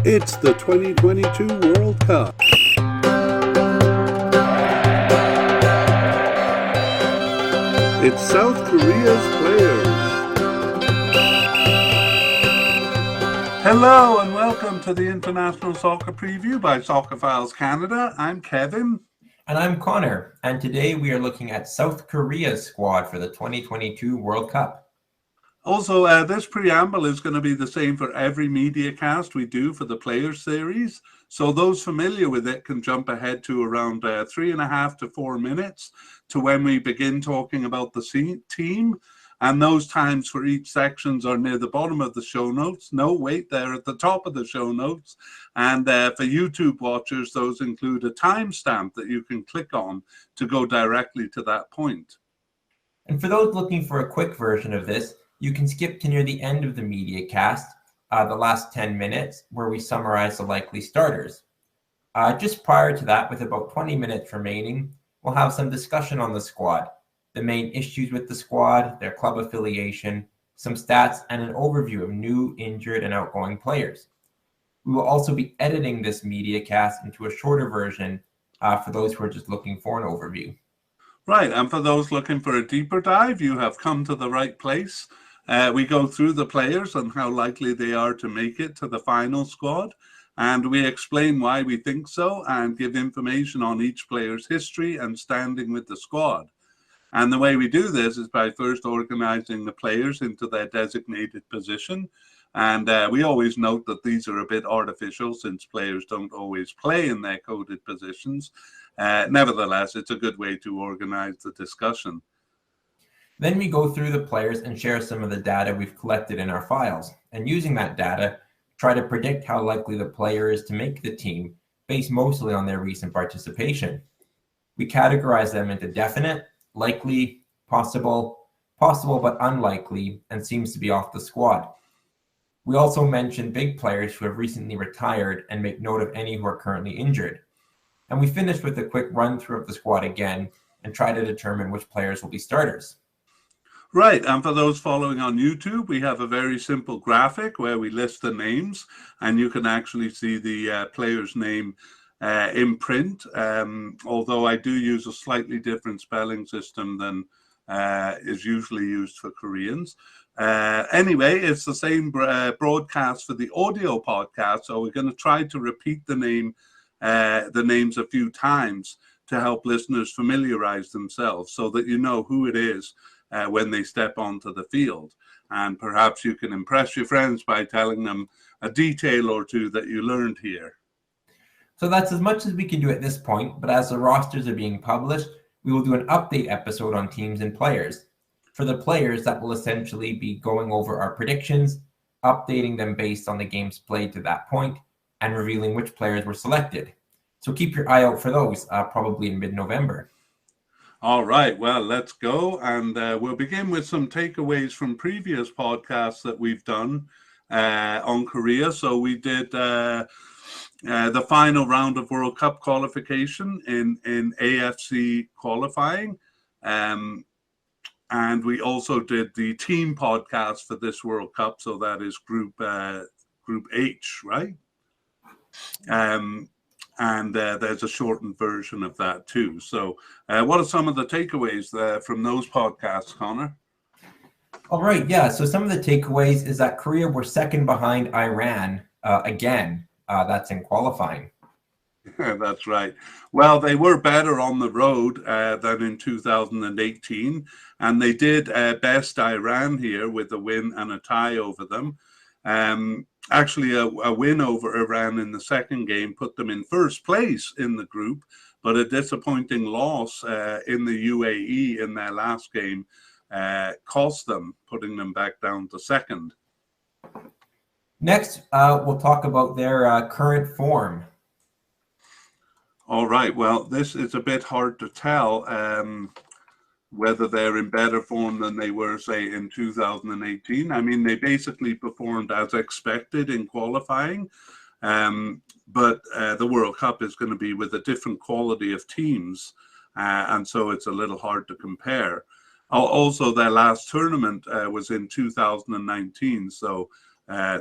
It's the 2022 World Cup. It's South Korea's players. Hello and welcome to the International Soccer Preview by Soccerphiles Canada. I'm Kevin. And I'm Connor, and today we are looking at South Korea's squad for the 2022 World Cup. Also, this preamble is going to be the same for every mediacast we do for the Players Series. So those familiar with it can jump ahead to around 3.5 to 4 minutes to when we begin talking about the team. And those times for each sections are near the bottom of the show notes. No, wait, they're at the top of the show notes. And for YouTube watchers, those include a timestamp that you can click on to go directly to that point. And for those looking for a quick version of this, you can skip to near the end of the media cast, the last 10 minutes, where we summarize the likely starters. Just prior to that, with about 20 minutes remaining, we'll have some discussion on the squad, the main issues with the squad, their club affiliation, some stats, and an overview of new, injured, and outgoing players. We will also be editing this media cast into a shorter version for those who are just looking for an overview. Right, and for those looking for a deeper dive, you have come to the right place. We go through the players and how likely they are to make it to the final squad, and we explain why we think so and give information on each player's history and standing with the squad. And the way we do this is by first organizing the players into their designated position. And we always note that these are a bit artificial since players don't always play in their coded positions. Nevertheless, it's a good way to organize the discussion. Then we go through the players and share some of the data we've collected in our files. And using that data, try to predict how likely the player is to make the team based mostly on their recent participation. We categorize them into definite, likely, possible but unlikely, and seems to be off the squad. We also mention big players who have recently retired and make note of any who are currently injured. And we finish with a quick run through of the squad again and try to determine which players will be starters. Right, and for those following on YouTube, we have a very simple graphic where we list the names, and you can actually see the player's name in print, although I do use a slightly different spelling system than is usually used for Koreans. Anyway, it's the same broadcast for the audio podcast, so we're going to try to repeat the names a few times to help listeners familiarize themselves so that you know who it is when they step onto the field. And perhaps you can impress your friends by telling them a detail or two that you learned here. So that's as much as we can do at this point, but as the rosters are being published, we will do an update episode on teams and players. For the players, that will essentially be going over our predictions, updating them based on the games played to that point, and revealing which players were selected. So keep your eye out for those, probably in mid-November. All right, well, let's go. And we'll begin with some takeaways from previous podcasts that we've done on Korea. So we did the final round of World Cup qualification in AFC qualifying. And we also did the team podcast for this World Cup. So that is Group H, right? And there's a shortened version of that too. So what are some of the takeaways from those podcasts, Connor? All right, yeah. So some of the takeaways is that Korea were second behind Iran again. That's in qualifying. That's right. Well, they were better on the road than in 2018. And they did best Iran here with a win and a tie over them. Actually, a win over Iran in the second game put them in first place in the group, but a disappointing loss in the UAE in their last game cost them, putting them back down to second. Next, we'll talk about their current form. All right. Well, this is a bit hard to tell whether they're in better form than they were, say, in 2018. I mean, they basically performed as expected in qualifying, but the World Cup is going to be with a different quality of teams, and so it's a little hard to compare. Also, their last tournament was in 2019, so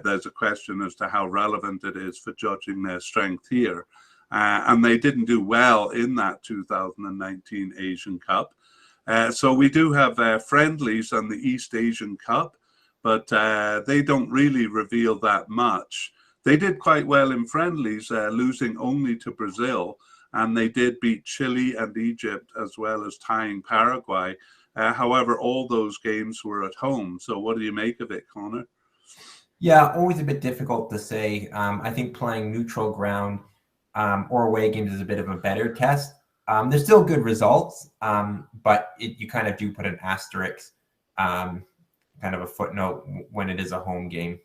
there's a question as to how relevant it is for judging their strength here. And they didn't do well in that 2019 Asian Cup. So we do have friendlies and the East Asian Cup, but they don't really reveal that much. They did quite well in friendlies, losing only to Brazil, and they did beat Chile and Egypt as well as tying Paraguay. However, all those games were at home. So what do you make of it, Connor? Yeah, always a bit difficult to say. I think playing neutral ground or away games is a bit of a better test. There's still good results, but you kind of do put an asterisk, kind of a footnote when it is a home game.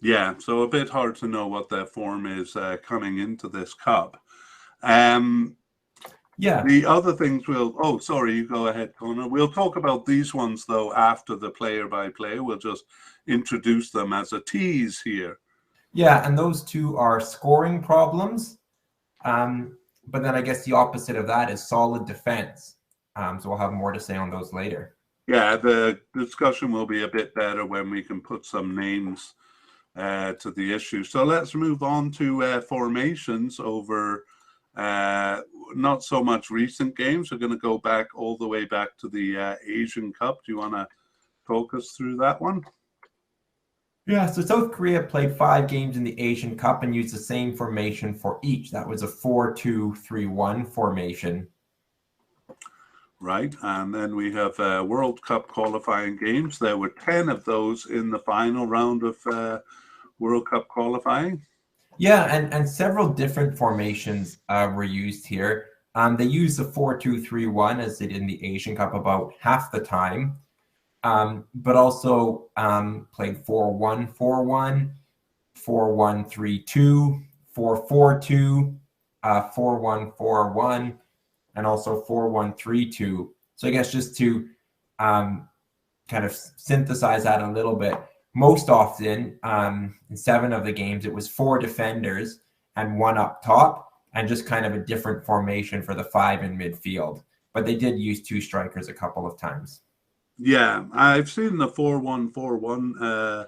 Yeah, so a bit hard to know what their form is coming into this cup. Yeah. The other things oh, sorry, you go ahead, Connor. We'll talk about these ones, though, after the player-by-player. We'll just introduce them as a tease here. Yeah, and those two are scoring problems. But then I guess the opposite of that is solid defense. So we'll have more to say on those later. Yeah, the discussion will be a bit better when we can put some names to the issue. So let's move on to formations over not so much recent games. We're going to go back all the way back to the Asian Cup. Do you want to talk us through that one? Yeah, so South Korea played 5 games in the Asian Cup and used the same formation for each. That was a 4-2-3-1 formation. Right, and then we have World Cup qualifying games. There were 10 of those in the final round of World Cup qualifying. Yeah, and several different formations were used here. They used the 4-2-3-1 as they did in the Asian Cup about half the time, but also played 4-1-4-1, 4-1-3-2, 4-4-2, 4-1-4-1, and also 4-1-3-2. So I guess just to kind of synthesize that a little bit, most often in 7 of the games, it was 4 defenders and 1 up top, and just kind of a different formation for the 5 in midfield. But they did use 2 strikers a couple of times. Yeah, I've seen the 4-1-4-1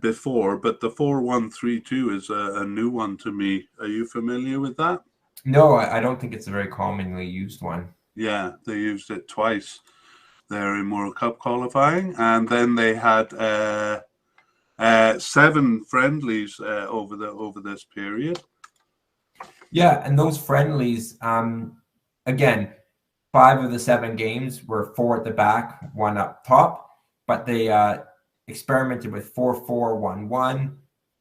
before, but the 4-1-3-2 is a new one to me. Are you familiar with that? No, I don't think it's a very commonly used one. Yeah, they used it twice there in World Cup qualifying, and then they had 7 friendlies over this period. Yeah, and those friendlies, again, 5 of the 7 games were 4 at the back, 1 up top, but they experimented with 4-4-1-1,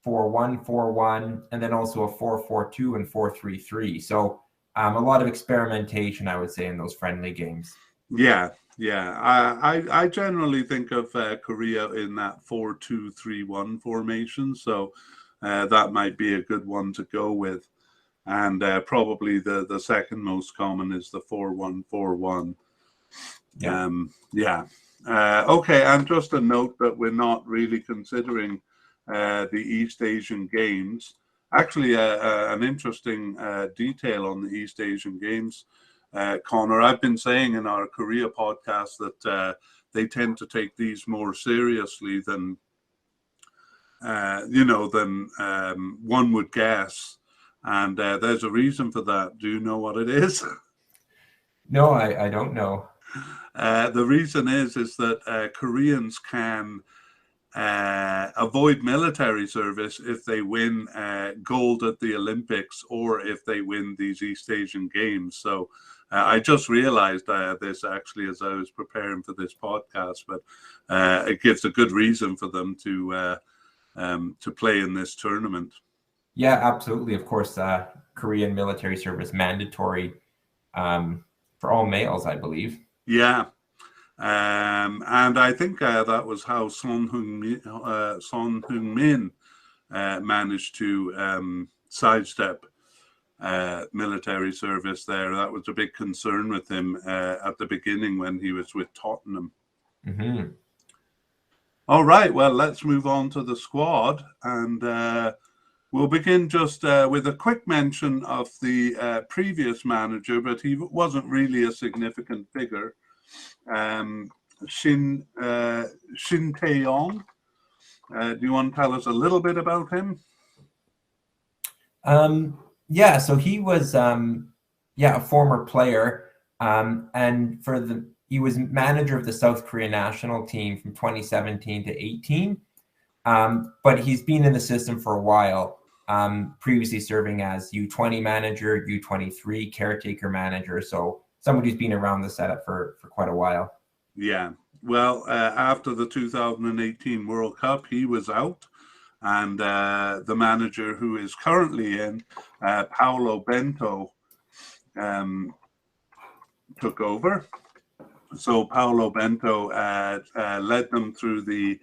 4-1-4-1, and then also a 4-4-2 and 4-3-3. So a lot of experimentation, I would say, in those friendly games. Yeah. I generally think of Korea in that 4-2-3-1 formation, so that might be a good one to go with. And probably the second most common is the 4-1-4-1. Yeah. Okay, and just a note that we're not really considering the East Asian Games. Actually, an interesting detail on the East Asian Games, Connor. I've been saying in our Korea podcast that they tend to take these more seriously than one would guess. And there's a reason for that. Do you know what it is? No, I don't know. The reason is that Koreans can avoid military service if they win gold at the Olympics or if they win these East Asian Games. So I just realized this actually as I was preparing for this podcast, but it gives a good reason for them to play in this tournament. Yeah, absolutely. Of course, Korean military service mandatory for all males, I believe. Yeah. And I think that was how Son Heung-min managed to sidestep military service there. That was a big concern with him at the beginning when he was with Tottenham. Mm-hmm. All right, well, let's move on to the squad, and we'll begin just with a quick mention of the previous manager, but he wasn't really a significant figure. Shin Tae-yong. Do you want to tell us a little bit about him? Yeah, so he was a former player, and he was manager of the South Korea national team from 2017 to 18. But he's been in the system for a while, previously serving as U20 manager, U23 caretaker manager. So somebody who's been around the setup for quite a while. Yeah. Well, after the 2018 World Cup, he was out, and the manager who is currently in, Paulo Bento, took over. So Paulo Bento led them through the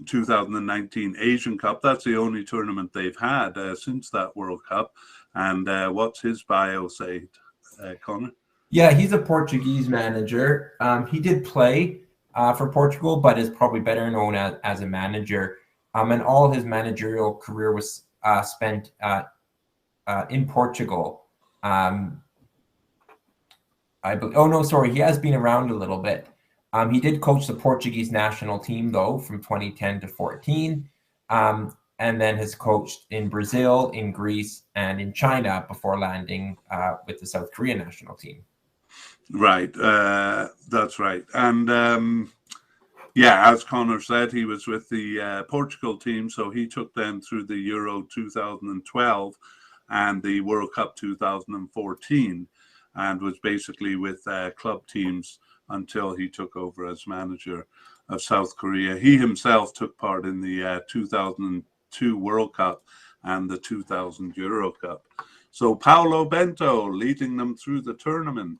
2019 Asian Cup. That's the only tournament they've had since that World Cup. And what's his bio say, Connor? Yeah, he's a Portuguese manager. He did play for Portugal, but is probably better known as a manager. And all his managerial career was spent in Portugal. He has been around a little bit. He did coach the Portuguese national team, though, from 2010 to 14, and then has coached in Brazil, in Greece, and in China before landing with the South Korean national team. Right, that's right. And as Connor said, he was with the Portugal team, so he took them through the Euro 2012 and the World Cup 2014, and was basically with club teams until he took over as manager of South Korea. He himself took part in the 2002 World Cup and the 2000 Euro Cup. So Paulo Bento leading them through the tournament.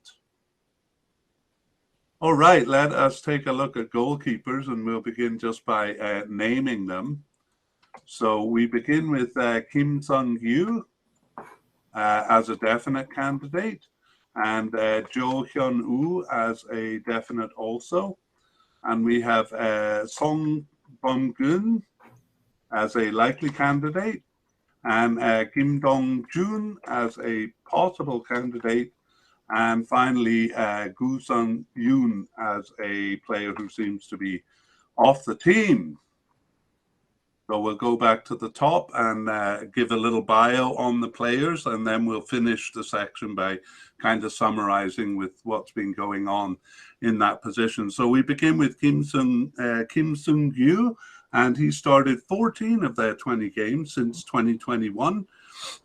All right, let us take a look at goalkeepers, and we'll begin just by naming them. So we begin with Kim Sung-gyu as a definite candidate, and Jo Hyun-woo as a definite also. And we have Song Bum-gun as a likely candidate, and Kim Dong-jun as a possible candidate, and finally Gu Sung-yoon as a player who seems to be off the team. So we'll go back to the top and give a little bio on the players, and then we'll finish the section by kind of summarizing with what's been going on in that position. So we begin with Kim Sung-gyu, and he started 14 of their 20 games since 2021,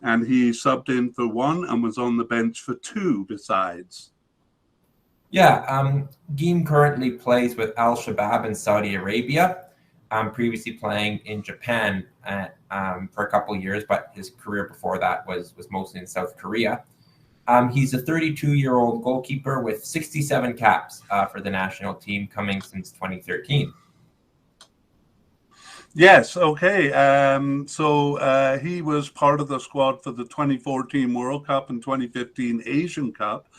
and he subbed in for 1 and was on the bench for 2 besides. Yeah, Gim currently plays with Al Shabab in Saudi Arabia. Previously playing in Japan for a couple of years, but his career before that was mostly in South Korea. He's a 32-year-old goalkeeper with 67 caps for the national team, coming since 2013. Yes, okay. So he was part of the squad for the 2014 World Cup and 2015 Asian Cup,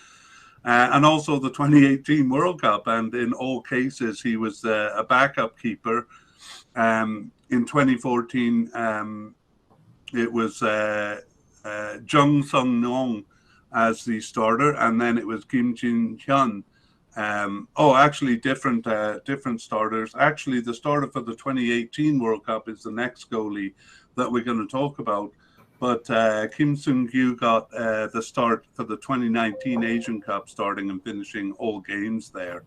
and also the 2018 World Cup. And in all cases, he was a backup keeper. In 2014, it was Jung Sung-nong as the starter, and then it was Kim Jin-hyun. Different starters. Actually, the starter for the 2018 World Cup is the next goalie that we're going to talk about. But Kim Sung-gyu got the start for the 2019 Asian Cup, starting and finishing all games there.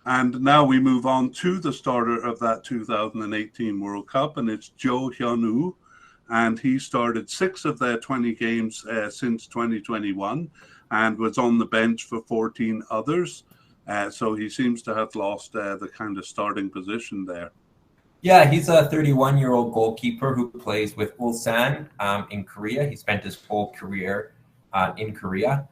And now we move on to the starter of that 2018 World Cup, and it's Jo Hyun-woo. And he started 6 of their 20 games since 2021 and was on the bench for 14 others. So he seems to have lost the kind of starting position there. Yeah, he's a 31-year-old goalkeeper who plays with Ulsan in Korea. He spent his whole career in Korea.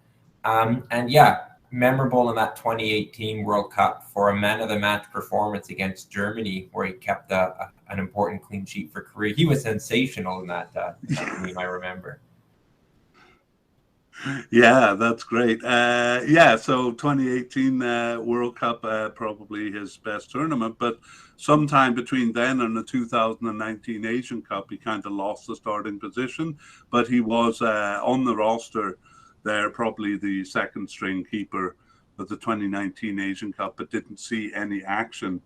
Memorable in that 2018 World Cup for a man-of-the-match performance against Germany, where he kept an important clean sheet for Korea. He was sensational in that game, I remember. Yeah, that's great. So 2018 World Cup, probably his best tournament, but sometime between then and the 2019 Asian Cup, he kind of lost the starting position, but he was on the roster there, probably the second string keeper of the 2019 Asian Cup, but didn't see any action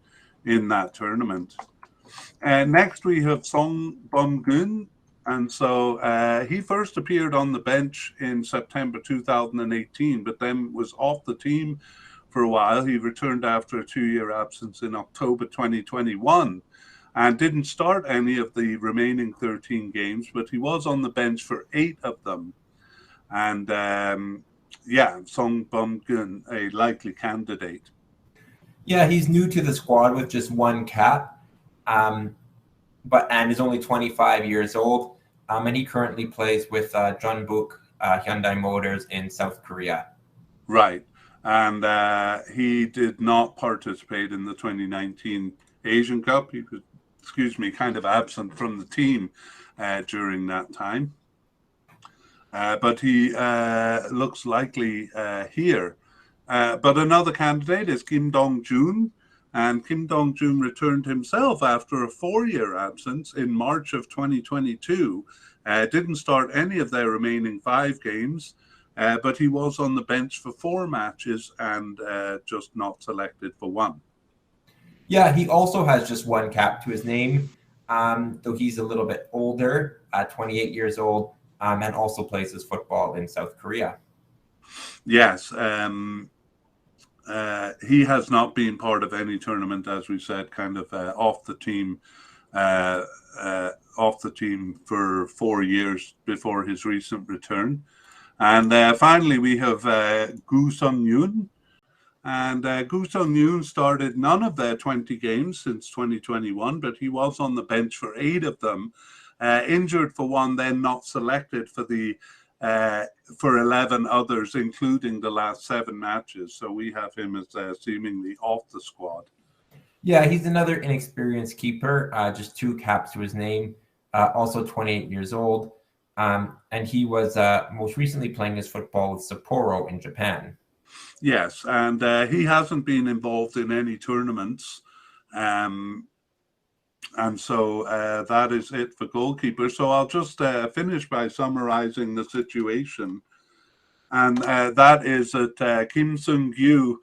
in that tournament. Next, we have Song Bum-gun. And so he first appeared on the bench in September 2018, but then was off the team for a while. He returned after a 2-year absence in October 2021 and didn't start any of the remaining 13 games, but he was on the bench for 8 of them. And Song Bum-gun, a likely candidate. Yeah, he's new to the squad with just 1 cap. And is only 25 years old, and he currently plays with Jeonbuk Hyundai Motors in South Korea. Right, and he did not participate in the 2019 Asian Cup. He was, kind of absent from the team during that time. But he looks likely here. But another candidate is Kim Dong-jun. And Kim Dong-jun returned himself after a 4-year absence in March of 2022. Didn't start any of their remaining 5 games, but he was on the bench for 4 matches and just not selected for 1. Yeah, he also has just 1 cap to his name, though he's a little bit older, 28 years old, and also plays his football in South Korea. Yes, he has not been part of any tournament, as we said, kind of off the team for 4 years before his recent return. And finally, we have Gu Sung-yoon. And Gu Sung-yoon started none of their 20 games since 2021, but he was on the bench for 8 of them, injured for 1, then not selected for the for 11 others, including the last 7 matches. So we have him as seemingly off the squad. Yeah, he's another inexperienced keeper, just 2 caps to his name, also 28 years old. And he was most recently playing his football with Sapporo in Japan. Yes, and he hasn't been involved in any tournaments. And so that is it for goalkeepers. So I'll just finish by summarizing the situation. And that is that Kim Sung-gyu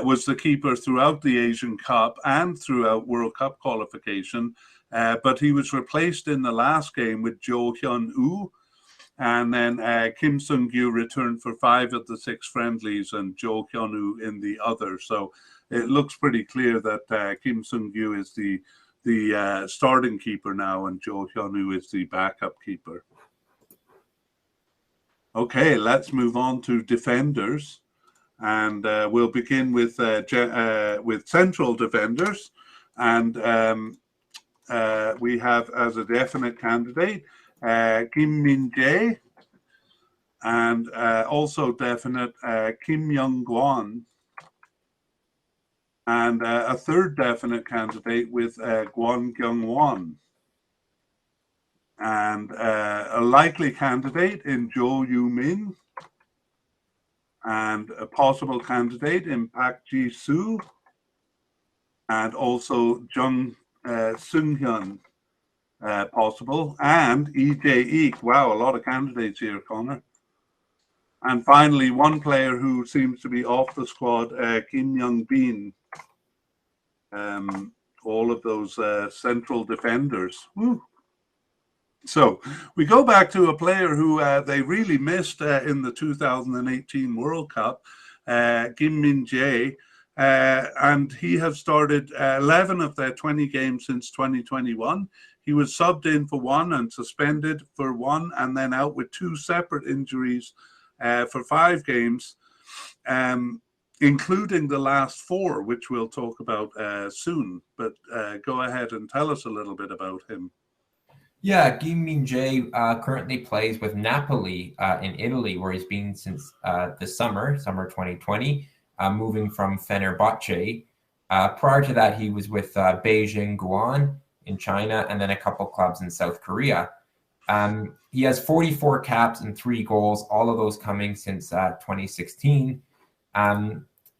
was the keeper throughout the Asian Cup and throughout World Cup qualification. But he was replaced in the last game with Jo Hyun-woo. And then Kim Sung-gyu returned for 5 of the 6 friendlies and Jo Hyun-woo in the other. So it looks pretty clear that Kim Sung-gyu is the starting keeper now, and Jo Hyun-woo is the backup keeper. Okay, let's move on to defenders, and we'll begin with central defenders, and we have as a definite candidate Kim Min-jae, and also definite Kim Young-kwon. And a third definite candidate with Kwon Kyung-won. And a likely candidate in Jo Yu-min. And a possible candidate in Park Ji-soo. And also Jung Sung-hyun possible. And Lee Jae-ik. Wow, a lot of candidates here, Connor. And finally, one player who seems to be off the squad, Kim Young-bin. All of those central defenders. Woo. So we go back to a player who they really missed in the 2018 World Cup, Kim Min-jae, and he has started 11 of their 20 games since 2021. He was subbed in for 1 and suspended for 1, and then out with 2 separate injuries for 5 games. Including the last 4, which we'll talk about soon. But go ahead and tell us a little bit about him. Yeah, Kim Min-jae currently plays with Napoli in Italy, where he's been since the summer 2020, moving from Fenerbahce. Prior to that, he was with Beijing Guoan in China, and then a couple clubs in South Korea. He has 44 caps and 3 goals, all of those coming since 2016.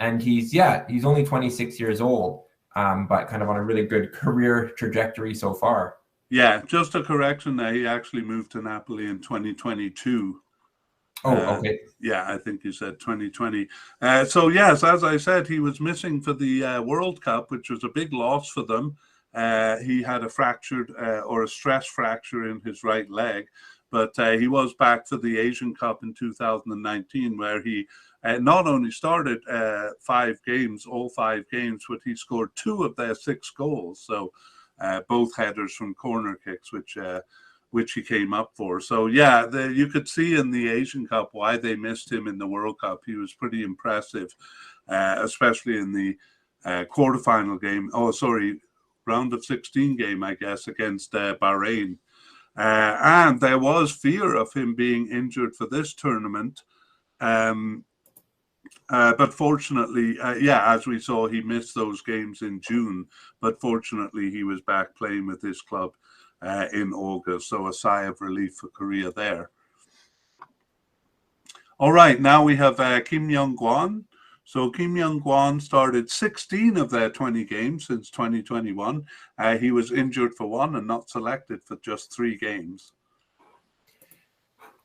And he's only 26 years old, but kind of on a really good career trajectory so far. Yeah, just a correction there. He actually moved to Napoli in 2022. Oh, okay. Yeah, I think you said 2020. So yes, as I said, he was missing for the World Cup, which was a big loss for them. He had a fractured or a stress fracture in his right leg, but he was back for the Asian Cup in 2019, where he not only started 5 games, all 5 games, but he scored 2 of their 6 goals. So both headers from corner kicks, which he came up for. So yeah, you could see in the Asian Cup why they missed him in the World Cup. He was pretty impressive, especially in the quarterfinal game. Oh, sorry, round of 16 game, I guess, against Bahrain. And there was fear of him being injured for this tournament. But fortunately, yeah, as we saw, he missed those games in June. But fortunately, he was back playing with his club in August. So a sigh of relief for Korea there. All right, now we have Kim Young-Kwan. So Kim Young-Kwan started 16 of their 20 games since 2021. He was injured for 1 and not selected for just 3 games.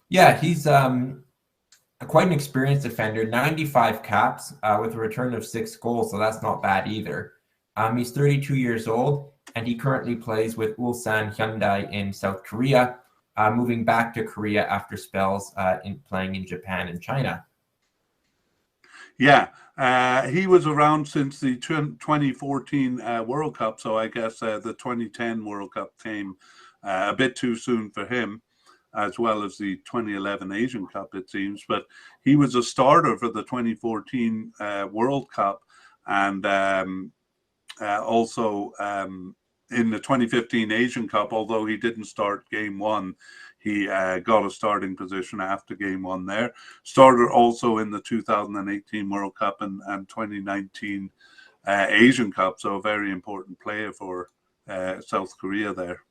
Yeah, he's quite an experienced defender, 95 caps with a return of 6 goals, so that's not bad either. He's 32 years old, and he currently plays with Ulsan Hyundai in South Korea, moving back to Korea after spells in playing in Japan and China. Yeah, he was around since the 2014 World Cup, so I guess the 2010 World Cup came a bit too soon for him, as well as the 2011 Asian Cup, it seems. But he was a starter for the 2014 World Cup, and also in the 2015 Asian Cup, although he didn't start game 1, he got a starting position after game 1 there. Starter also in the 2018 World Cup and 2019 Asian Cup, so a very important player for South Korea there.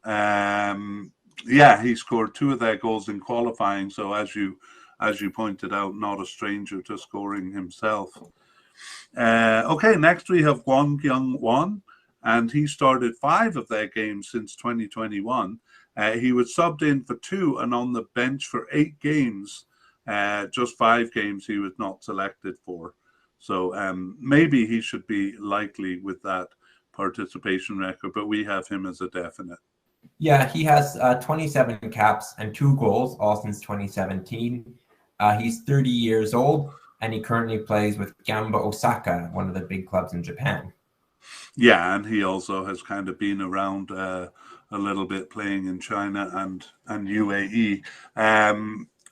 Yeah, he scored 2 of their goals in qualifying, so as you pointed out, not a stranger to scoring himself. Okay, next we have Kwon Kyung-won, and he started 5 of their games since 2021. He was subbed in for 2 and on the bench for 8 games. Just 5 games he was not selected for. So maybe he should be likely with that participation record, but we have him as a definite. Yeah, he has 27 caps and 2 goals, all since 2017. He's 30 years old, and he currently plays with Gamba Osaka, one of the big clubs in Japan. Yeah, and he also has kind of been around a little bit playing in China and UAE.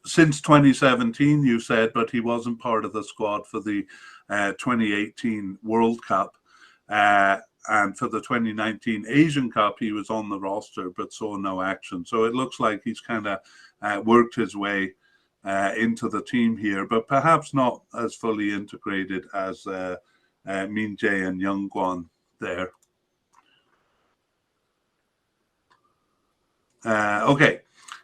Since 2017, you said, but he wasn't part of the squad for the 2018 World Cup. And for the 2019 Asian Cup, he was on the roster but saw no action. So it looks like he's kind of worked his way into the team here, but perhaps not as fully integrated as Min Jae and Young-Kwan there. Okay.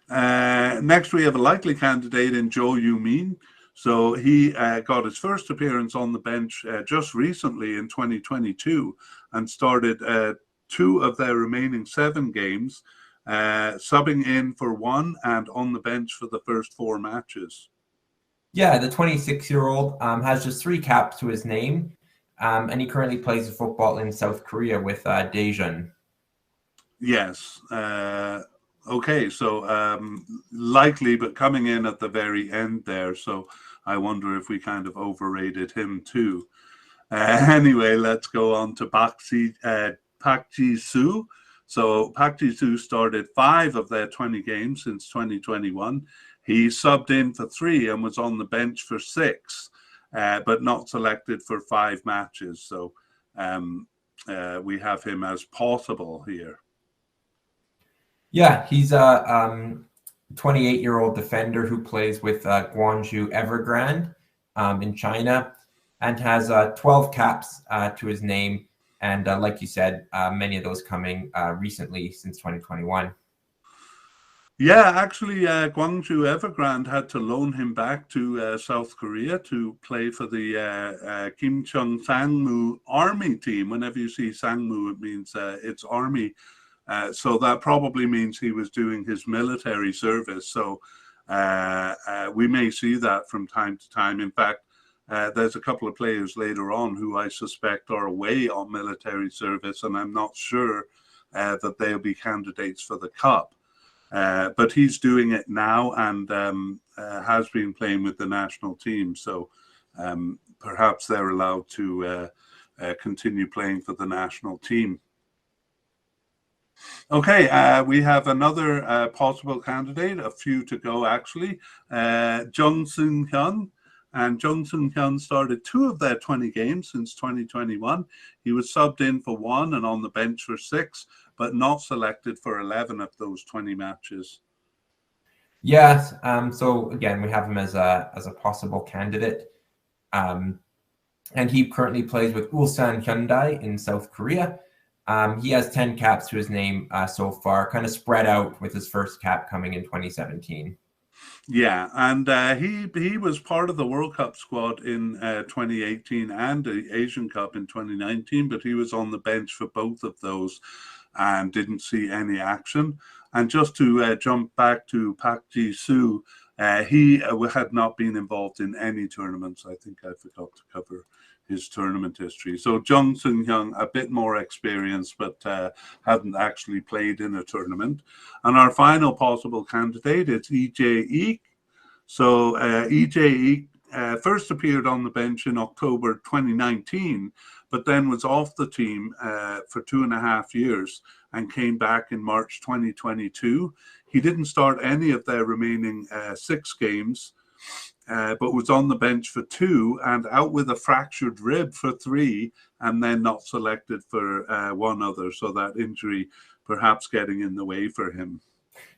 Next, we have a likely candidate in Jo Yu-min. So he got his first appearance on the bench just recently in 2022 and started 2 of their remaining 7 games, subbing in for 1 and on the bench for the first 4 matches. Yeah, the 26-year-old has just 3 caps to his name, and he currently plays football in South Korea with Daejeon. Yes. Okay, so likely, but coming in at the very end there. So I wonder if we kind of overrated him too. Anyway, let's go on to Park Ji-soo. So Park Ji-soo started 5 of their 20 games since 2021. He subbed in for 3 and was on the bench for 6, but not selected for 5 matches. So we have him as possible here. Yeah, he's a 28-year-old defender who plays with Gwangju Evergrande in China and has 12 caps to his name. And like you said, many of those coming recently since 2021. Yeah, actually, Gwangju Evergrande had to loan him back to South Korea to play for the Kim Chung Sangmu Army team. Whenever you see Sangmu, it means it's Army. So that probably means he was doing his military service. So we may see that from time to time. In fact, there's a couple of players later on who I suspect are away on military service, and I'm not sure that they'll be candidates for the Cup. But he's doing it now and has been playing with the national team. So perhaps they're allowed to continue playing for the national team. Okay, we have another possible candidate, a few to go actually, Jung Seung-hyun. And Jung Seung-hyun started 2 of their 20 games since 2021. He was subbed in for 1 and on the bench for 6, but not selected for 11 of those 20 matches. Yes. So again, we have him as a possible candidate. And he currently plays with Ulsan Hyundai in South Korea. He has 10 caps to his name so far, kind of spread out with his first cap coming in 2017. Yeah, and he was part of the World Cup squad in 2018 and the Asian Cup in 2019, but he was on the bench for both of those and didn't see any action. And just to jump back to Park Ji-soo, he had not been involved in any tournaments. I think I forgot to cover his tournament history. So Jung Seung-hyun, a bit more experienced, but hadn't actually played in a tournament. And our final possible candidate is Lee Jae-ik. So Lee Jae-ik first appeared on the bench in October 2019, but then was off the team for 2.5 years and came back in March 2022. He didn't start any of their remaining 6 games, but was on the bench for 2 and out with a fractured rib for 3, and then not selected for 1 other. So that injury perhaps getting in the way for him.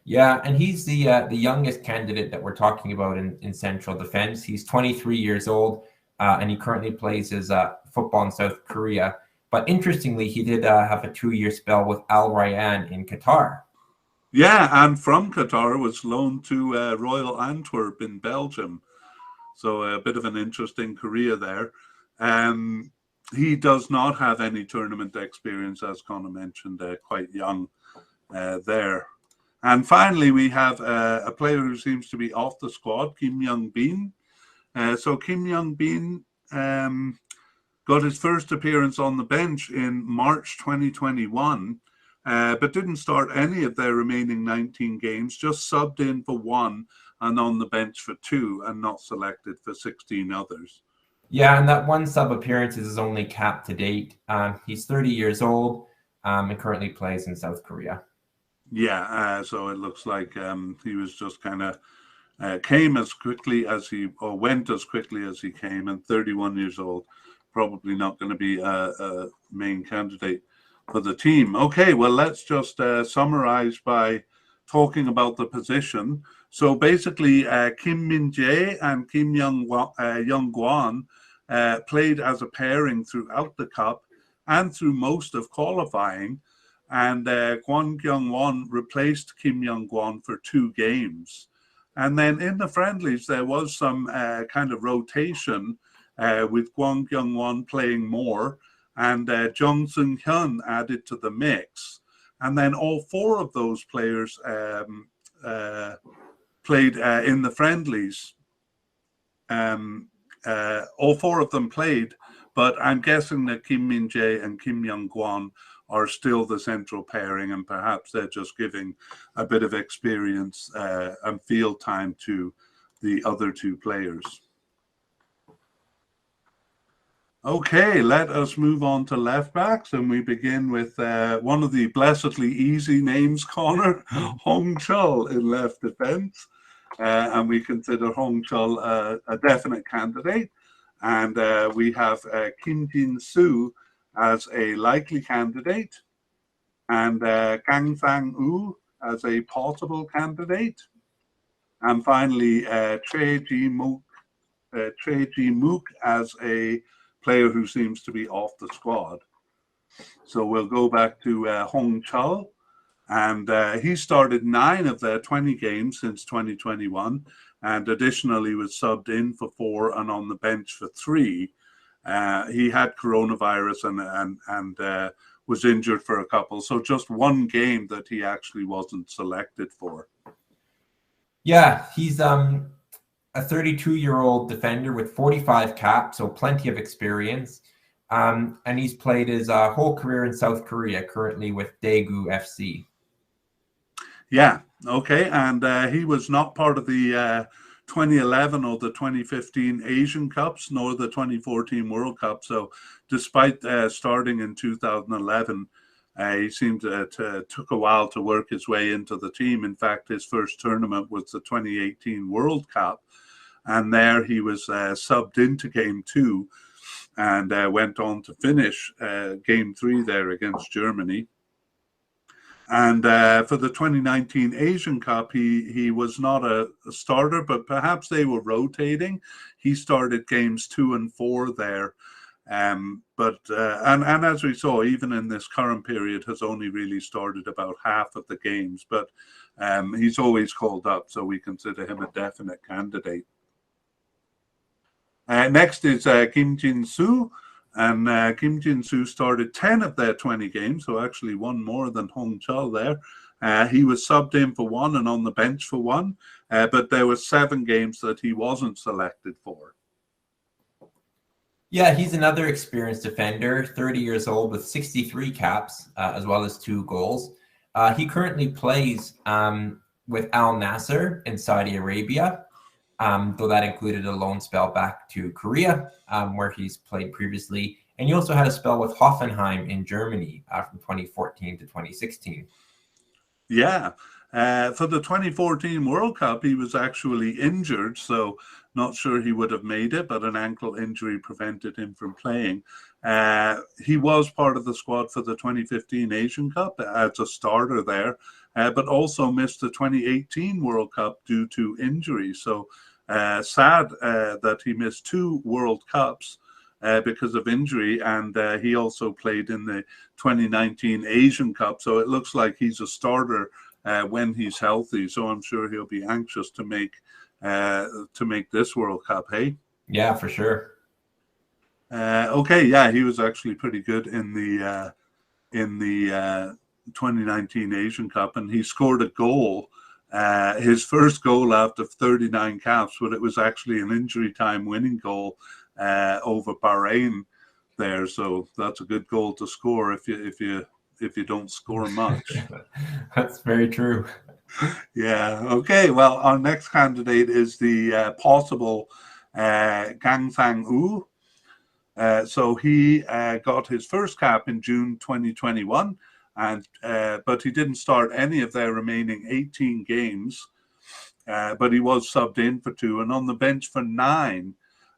Yeah, and he's the youngest candidate that we're talking about in central defense. He's 23 years old, and he currently plays his football in South Korea. But interestingly, he did have a 2-year spell with Al Rayyan in Qatar. Yeah, and from Qatar was loaned to Royal Antwerp in Belgium. So a bit of an interesting career there. He does not have any tournament experience, as Connor mentioned, quite young there. And finally, we have a player who seems to be off the squad, Kim Young-bin. So Kim Young-bin got his first appearance on the bench in March 2021, but didn't start any of their remaining 19 games, just subbed in for 1 and on the bench for 2 and not selected for 16 others. Yeah, and that 1 sub appearance is his only cap to date. He's 30 years old and currently plays in South Korea. Yeah, so it looks like he was just kind of came as quickly as or went as quickly as he came, and 31 years old, probably not going to be a main candidate for the team. Okay, well, let's just summarize by talking about the position. So basically, Kim Min-jae and Kim Young-gwon played as a pairing throughout the Cup and through most of qualifying. And Kwon Kyung-won replaced Kim Young-gwon for 2 games. And then in the friendlies, there was some kind of rotation with Kwon Kyung-won playing more and Jung Seung-hyun added to the mix. And then all 4 of those players played in the friendlies. All 4 of them played, but I'm guessing that Kim Min-jae and Kim Young-gwon are still the central pairing, and perhaps they're just giving a bit of experience and field time to the other 2 players. Okay, let us move on to left backs, and we begin with one of the blessedly easy names, Connor, Hong Chul in left defense. And we consider Hong Chul a definite candidate. And we have Kim Jin-soo as a likely candidate, and Kang Sang-woo as a possible candidate, and finally Choi Ji-mook as a player who seems to be off the squad. So we'll go back to Hong Chul, and he started 9 of their 20 games since 2021, and additionally was subbed in for 4 and on the bench for 3. He had coronavirus and was injured for a couple, so just 1 game that he actually wasn't selected for. Yeah, he's a 32-year-old defender with 45 caps, so plenty of experience. And he's played his whole career in South Korea, currently with Daegu FC. Yeah, okay. And he was not part of the 2011 or the 2015 Asian Cups, nor the 2014 World Cup. So despite starting in 2011, he seemed to took a while to work his way into the team. In fact, his first tournament was the 2018 World Cup. And there he was subbed into game two and went on to finish game three there against Germany. And for the 2019 Asian Cup, he was not a starter, but perhaps they were rotating. He started games 2 and 4 there. And as we saw, even in this current period, has only really started about half of the games. But he's always called up, so we consider him a definite candidate. Next is Kim Jin-soo. And Kim Jin-soo started 10 of their 20 games, so actually one more than Hong Chul there. He was subbed in for one and on the bench for one, but there were 7 games that he wasn't selected for. Yeah, he's another experienced defender, 30 years old with 63 caps, as well as 2 goals. He currently plays with Al Nasser in Saudi Arabia, though that included a loan spell back to Korea, where he's played previously. And he also had a spell with Hoffenheim in Germany from 2014 to 2016. Yeah. For the 2014 World Cup, he was actually injured, so not sure he would have made it, but an ankle injury prevented him from playing. He was part of the squad for the 2015 Asian Cup as a starter there, but also missed the 2018 World Cup due to injury. So sad that he missed 2 World Cups because of injury, and he also played in the 2019 Asian Cup. So it looks like he's a starter when he's healthy. So I'm sure he'll be anxious to make this World Cup. Hey, yeah, for sure. Okay, yeah, he was actually pretty good in the 2019 Asian Cup, and he scored a goal. His first goal after 39 caps, but it was actually an injury time winning goal over Bahrain there. So that's a good goal to score if you don't score much. That's very true. Yeah. Okay. Well, our next candidate is the possible Gang Sang-woo. So he got his first cap in June 2021, and but he didn't start any of their remaining 18 games. But he was subbed in for 2 and on the bench for 9.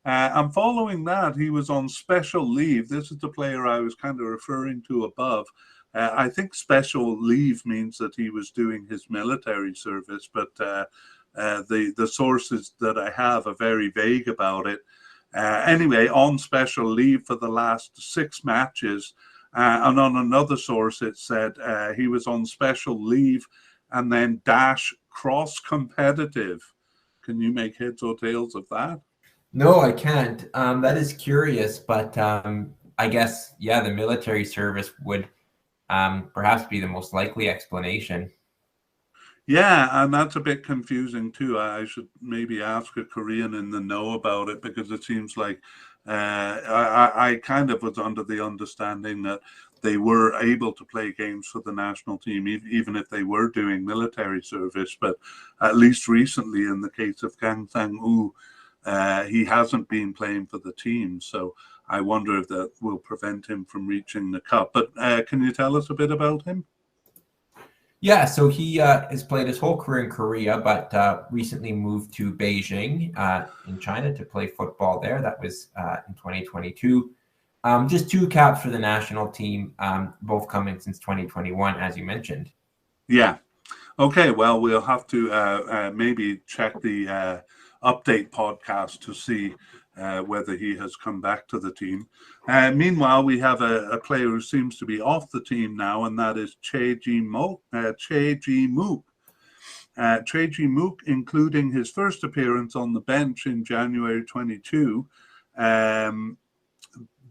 And following that, he was on special leave. This is the player I was kind of referring to above. I think special leave means that he was doing his military service, but the sources that I have are very vague about it. Anyway, on special leave for the last 6 matches. And on another source, it said he was on special leave and then dash cross competitive. Can you make heads or tails of that? No, I can't. That is curious, but I guess, yeah, the military service would perhaps be the most likely explanation. Yeah, and that's a bit confusing too. I should maybe ask a Korean in the know about it, because it seems like I kind of was under the understanding that they were able to play games for the national team, even if they were doing military service. But at least recently, in the case of Kang Sang-woo, he hasn't been playing for the team. So I wonder if that will prevent him from reaching the cup. But can you tell us a bit about him? Yeah, so he has played his whole career in Korea, but recently moved to Beijing in China to play football there. That was in 2022. Just 2 caps for the national team, both coming since 2021, as you mentioned. Yeah. Okay, well, we'll have to maybe check the update podcast to see whether he has come back to the team. Meanwhile, we have a player who seems to be off the team now, and that is Chae Ji-mook. Chae Ji-mook, including his first appearance on the bench in January 22.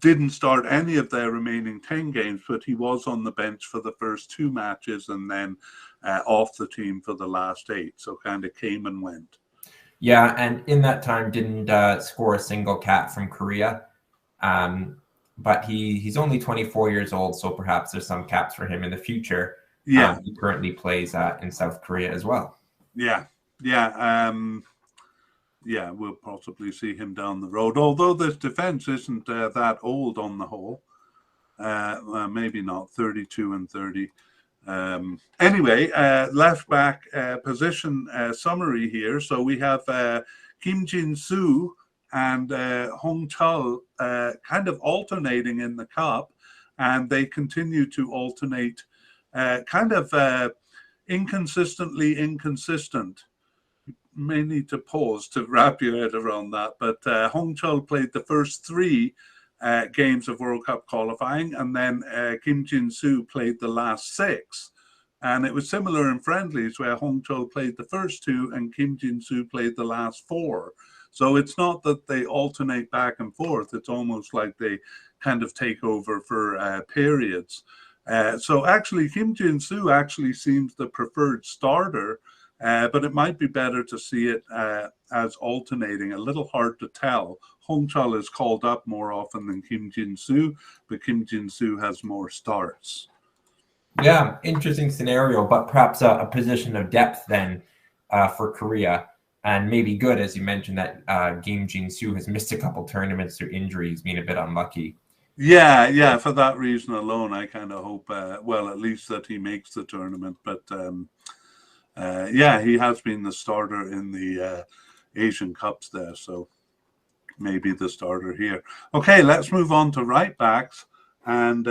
didn't start any of their remaining 10 games, but he was on the bench for the first 2 matches and then off the team for the last 8. So kind of came and went. Yeah, and in that time didn't score a single cap from Korea. But he's only 24 years old, so perhaps there's some caps for him in the future. Yeah. He currently plays in South Korea as well. Yeah. We'll possibly see him down the road. Although this defense isn't that old on the whole. Maybe not, 32 and 30. Anyway, left back position summary here. So we have Kim Jin-soo and Hong Chul kind of alternating in the cup, and they continue to alternate kind of inconsistently inconsistent. You may need to pause to wrap your head around that, but Hong Chul played the first 3 games of World Cup qualifying, and then Kim Jin-soo played the last 6. And it was similar in friendlies where Hong Chul played the first 2 and Kim Jin-soo played the last 4. So it's not that they alternate back and forth. It's almost like they kind of take over for periods. So actually, Kim Jin-soo actually seems the preferred starter, but it might be better to see it as alternating. A little hard to tell. Hong Chul is called up more often than Kim Jin-soo, but Kim Jin-soo has more starts. Yeah, interesting scenario, but perhaps a position of depth then for Korea, and maybe good, as you mentioned, that Kim Jin-soo has missed a couple tournaments through injuries, being a bit unlucky. Yeah, for that reason alone, I kind of hope, at least that he makes the tournament. But he has been the starter in the Asian Cups there, so maybe the starter here. Okay, let's move on to right backs, and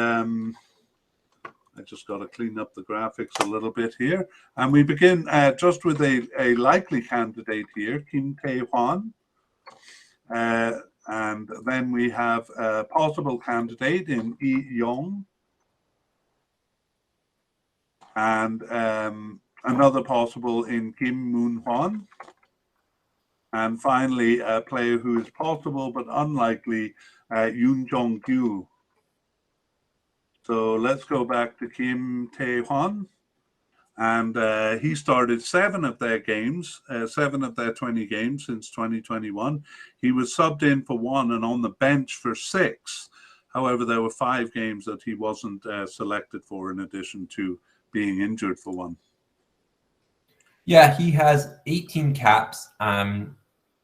I just got to clean up the graphics a little bit here. And we begin just with a likely candidate here, Kim Tae-hwan. And then we have a possible candidate in Lee Yong. And another possible in Kim Moon-hwan. And finally, a player who is possible but unlikely, Yoon Jong-gyu. So let's go back to Kim Tae-hwan. And he started 7 of their games, 7 of their 20 games since 2021. He was subbed in for 1 and on the bench for 6. However, there were 5 games that he wasn't selected for in addition to being injured for 1. Yeah, he has 18 caps and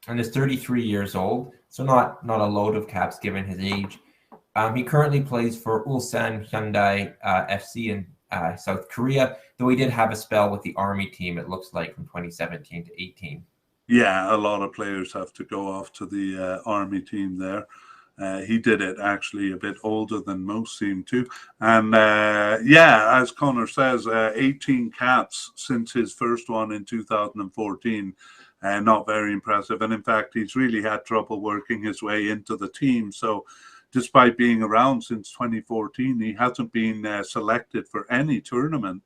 is 33 years old. So not a load of caps given his age. He currently plays for Ulsan Hyundai FC in South Korea, though he did have a spell with the Army team, it looks like, from 2017 to 18. Yeah, a lot of players have to go off to the Army team there. He did it actually a bit older than most seem to. And as Connor says, 18 caps since his first one in 2014. Not very impressive. And in fact, he's really had trouble working his way into the team. So despite being around since 2014, he hasn't been selected for any tournament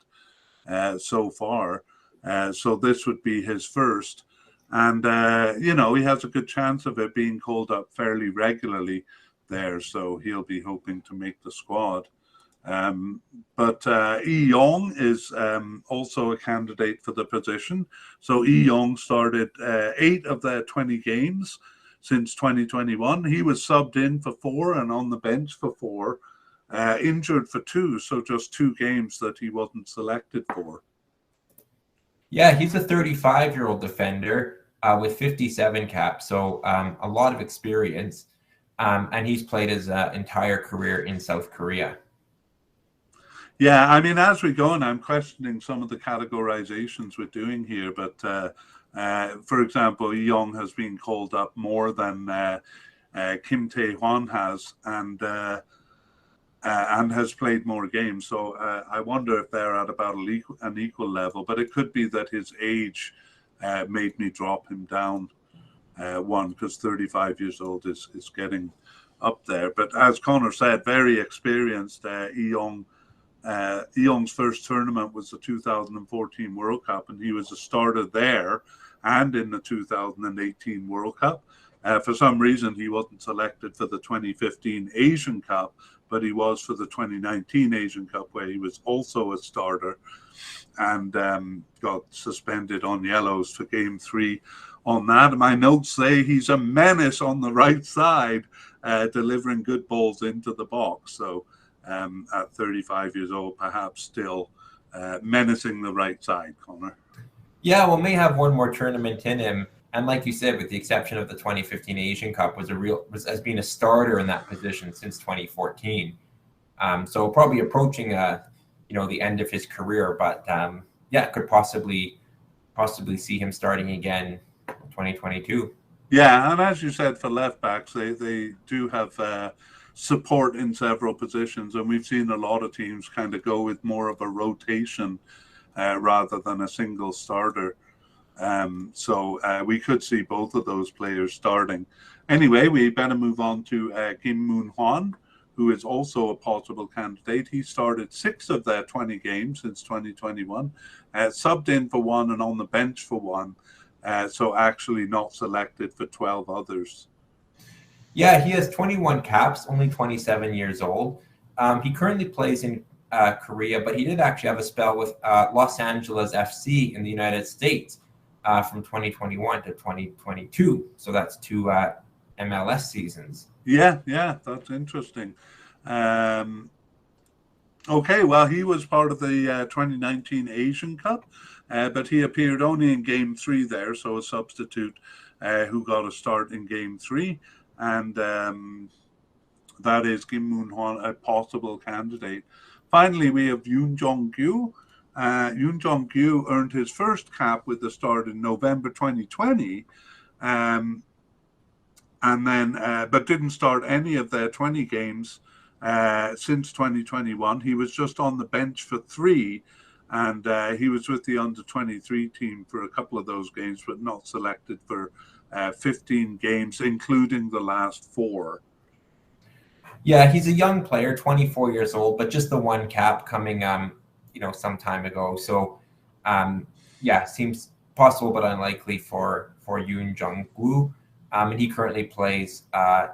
so far. So this would be his first. And, he has a good chance of it being called up fairly regularly there. So he'll be hoping to make the squad. But Lee Yong is also a candidate for the position. So Lee Yong started 8 of their 20 games since 2021. He was subbed in for 4 and on the bench for 4, injured for 2. So just 2 games that he wasn't selected for. Yeah, he's a 35-year-old defender with 57 caps, so a lot of experience. And he's played his entire career in South Korea. Yeah, I mean, as we go, and I'm questioning some of the categorizations we're doing here, but for example, Lee Yong has been called up more than Kim Tae-hwan has, and has played more games. So I wonder if they're at about an equal level, but it could be that his age made me drop him down one, because 35 years old is getting up there. But as Connor said, very experienced. Yong's first tournament was the 2014 World Cup, and he was a starter there and in the 2018 World Cup. For some reason, he wasn't selected for the 2015 Asian Cup, but he was for the 2019 Asian Cup, where he was also a starter and got suspended on yellows for game 3 on that. My notes say he's a menace on the right side, delivering good balls into the box. So at 35 years old, perhaps still menacing the right side, Connor. Yeah, well, may have one more tournament in him. And like you said, with the exception of the 2015 Asian Cup, has been a starter in that position since 2014. So probably approaching the end of his career, but could possibly see him starting again in 2022. Yeah, and as you said, for left backs, they do have support in several positions, and we've seen a lot of teams kind of go with more of a rotation rather than a single starter. So we could see both of those players starting. Anyway, we better move on to Kim Moon-hwan, who is also a possible candidate. He started 6 of their 20 games since 2021, subbed in for 1 and on the bench for 1, so actually not selected for 12 others. Yeah, he has 21 caps, only 27 years old. He currently plays in Korea, but he did actually have a spell with Los Angeles FC in the United States from 2021 to 2022. So that's 2 MLS seasons. Yeah, that's interesting. Okay, well, he was part of the 2019 Asian Cup, but he appeared only in game 3 there, so a substitute who got a start in game 3. And that is Kim Moon-hwan, a possible candidate. Finally, we have Yoon Jong-gyu. Yoon Jong-gyu earned his first cap with the start in November 2020, and then but didn't start any of their 20 games since 2021. He was just on the bench for 3, and he was with the under-23 team for a couple of those games, but not selected for 15 games, including the last 4. Yeah, he's a young player, 24 years old, but just the 1 cap coming, some time ago. So, seems possible but unlikely for Yoon Jong-gyu. And he currently plays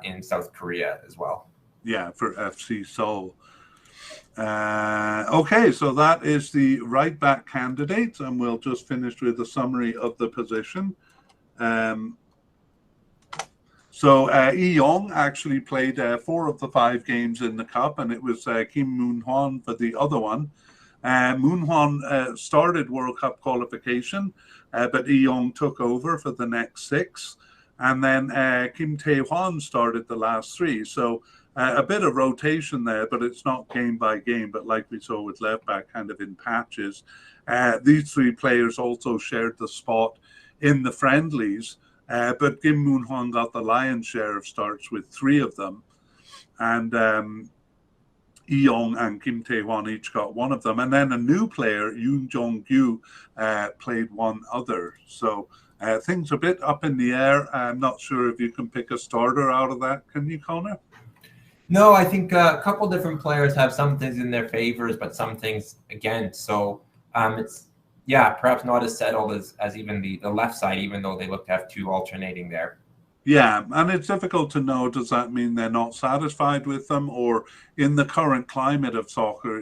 in South Korea as well. Yeah, for FC Seoul. Okay, so that is the right back candidates, and we'll just finish with a summary of the position. So Lee Young actually played 4 of the 5 games in the cup, and it was Kim Moon-hwan for the other one. Moon-hwan started World Cup qualification, but Lee Young took over for the next 6. And then Kim Tae-hwan started the last 3. So a bit of rotation there, but it's not game by game, but like we saw with left back, kind of in patches. These 3 players also shared the spot in the friendlies, but Kim Moon-hwan got the lion's share of starts with 3 of them. And Lee Young and Kim Tae-hwan each got 1 of them. And then a new player, Yoon Jong-gyu, played 1 other. So things a bit up in the air. I'm not sure if you can pick a starter out of that. Can you, Connor? No, I think a couple different players have some things in their favors, but some things against. So it's perhaps not as settled as even the left side, even though they look to have 2 alternating there. Yeah, and it's difficult to know, does that mean they're not satisfied with them, or in the current climate of soccer,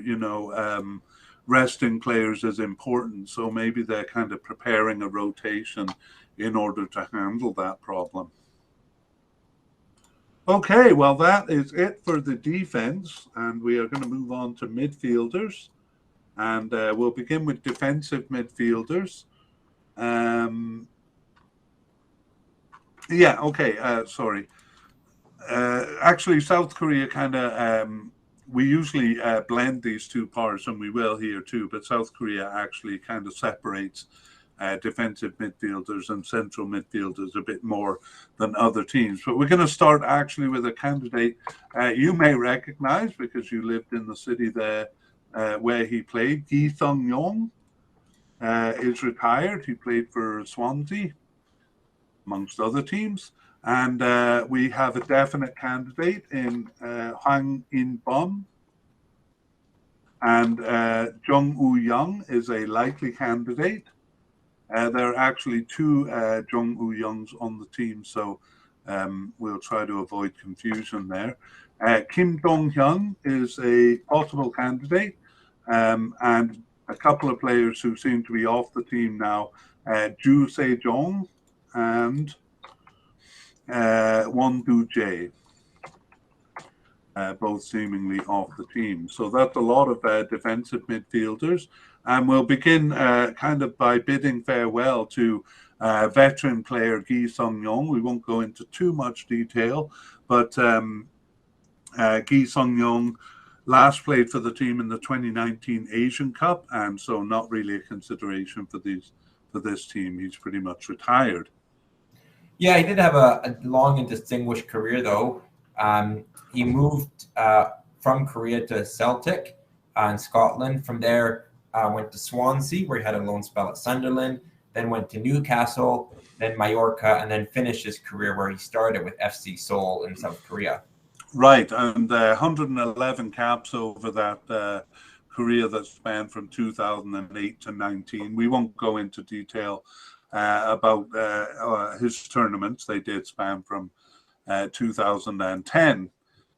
resting players is important. So maybe they're kind of preparing a rotation in order to handle that problem. Okay, well, that is it for the defense, and we are going to move on to midfielders, and we'll begin with defensive midfielders. Sorry. Actually, South Korea kind of, we usually blend these 2 parts, and we will here too, but South Korea actually kind of separates defensive midfielders and central midfielders a bit more than other teams. But we're going to start actually with a candidate you may recognize because you lived in the city there where he played. Gi Sung-yong is retired. He played for Swansea, amongst other teams. And we have a definite candidate in Hwang In-bum. And Jung Woo-young is a likely candidate. There are actually 2 Jung Woo-youngs on the team, so We'll try to avoid confusion there. Kim Dong-hyun is a possible candidate, and a couple of players who seem to be off the team now, Ju Se-jong and Won Do-jae, both seemingly off the team. So that's a lot of defensive midfielders. And we'll begin kind of by bidding farewell to veteran player Gi Sung-yong. We won't go into too much detail, but Gi Sung-yong last played for the team in the 2019 Asian Cup, and so not really a consideration for this team. He's pretty much retired. Yeah, he did have a long and distinguished career, though. He moved from Korea to Celtic in Scotland. From there, went to Swansea, where he had a loan spell at Sunderland, then went to Newcastle, then Mallorca, and then finished his career where he started with FC Seoul in South Korea. Right, and 111 caps over that career that spanned from 2008 to 19. We won't go into detail about his tournaments. They did span from 2010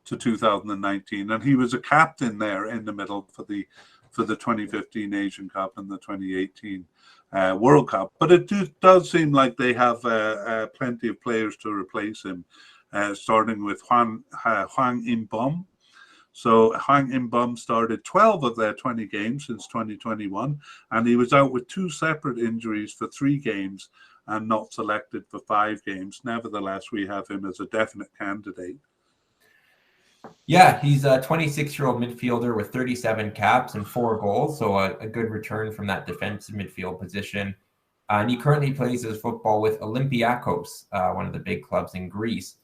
to 2019, and he was a captain there in the middle for the 2015 Asian Cup and the 2018 World Cup. But it does seem like they have plenty of players to replace him, starting with Hwang In-bum. So Hwang In-bum started 12 of their 20 games since 2021, and he was out with 2 separate injuries for 3 games and not selected for 5 games. Nevertheless, we have him as a definite candidate. Yeah, he's a 26-year-old midfielder with 37 caps and 4 goals, so a good return from that defensive midfield position. And he currently plays his football with Olympiacos, one of the big clubs in Greece.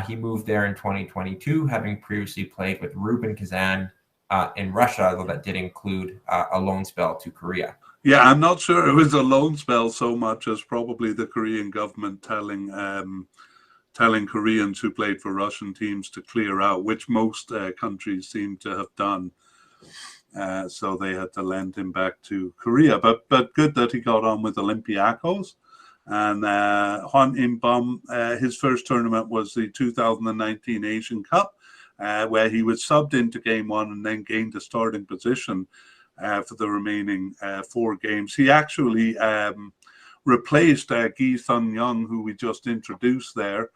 He moved there in 2022, having previously played with Rubin Kazan in Russia, though that did include a loan spell to Korea. Yeah, I'm not sure it was a loan spell so much as probably the Korean government telling Koreans who played for Russian teams to clear out, which most countries seem to have done. So they had to lend him back to Korea. But good that he got on with Olympiacos. And Hwang In-bum, his first tournament was the 2019 Asian Cup, where he was subbed into game 1 and then gained a starting position for the remaining 4 games. He actually replaced Gi Sung-yong, who we just introduced there,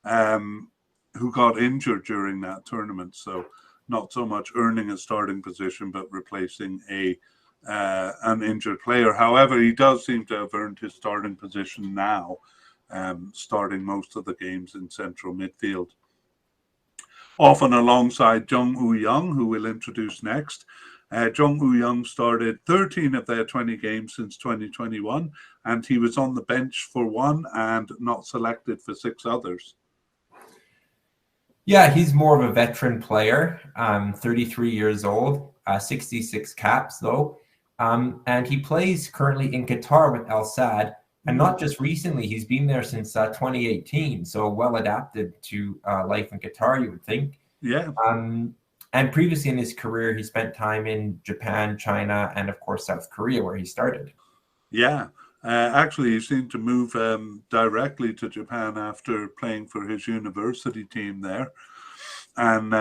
who got injured during that tournament. So not so much earning a starting position, but replacing an injured player. However, he does seem to have earned his starting position now, starting most of the games in central midfield. Often alongside Jung Woo-young, who we'll introduce next. Jung Woo-young started 13 of their 20 games since 2021, and he was on the bench for 1 and not selected for 6 others. Yeah, he's more of a veteran player, 33 years old, 66 caps though. And he plays currently in Qatar with Al Sadd. And not just recently, he's been there since 2018. So well adapted to life in Qatar, you would think. Yeah. And previously in his career, he spent time in Japan, China, and of course, South Korea, where he started. Yeah. Actually, he seemed to move directly to Japan after playing for his university team there. And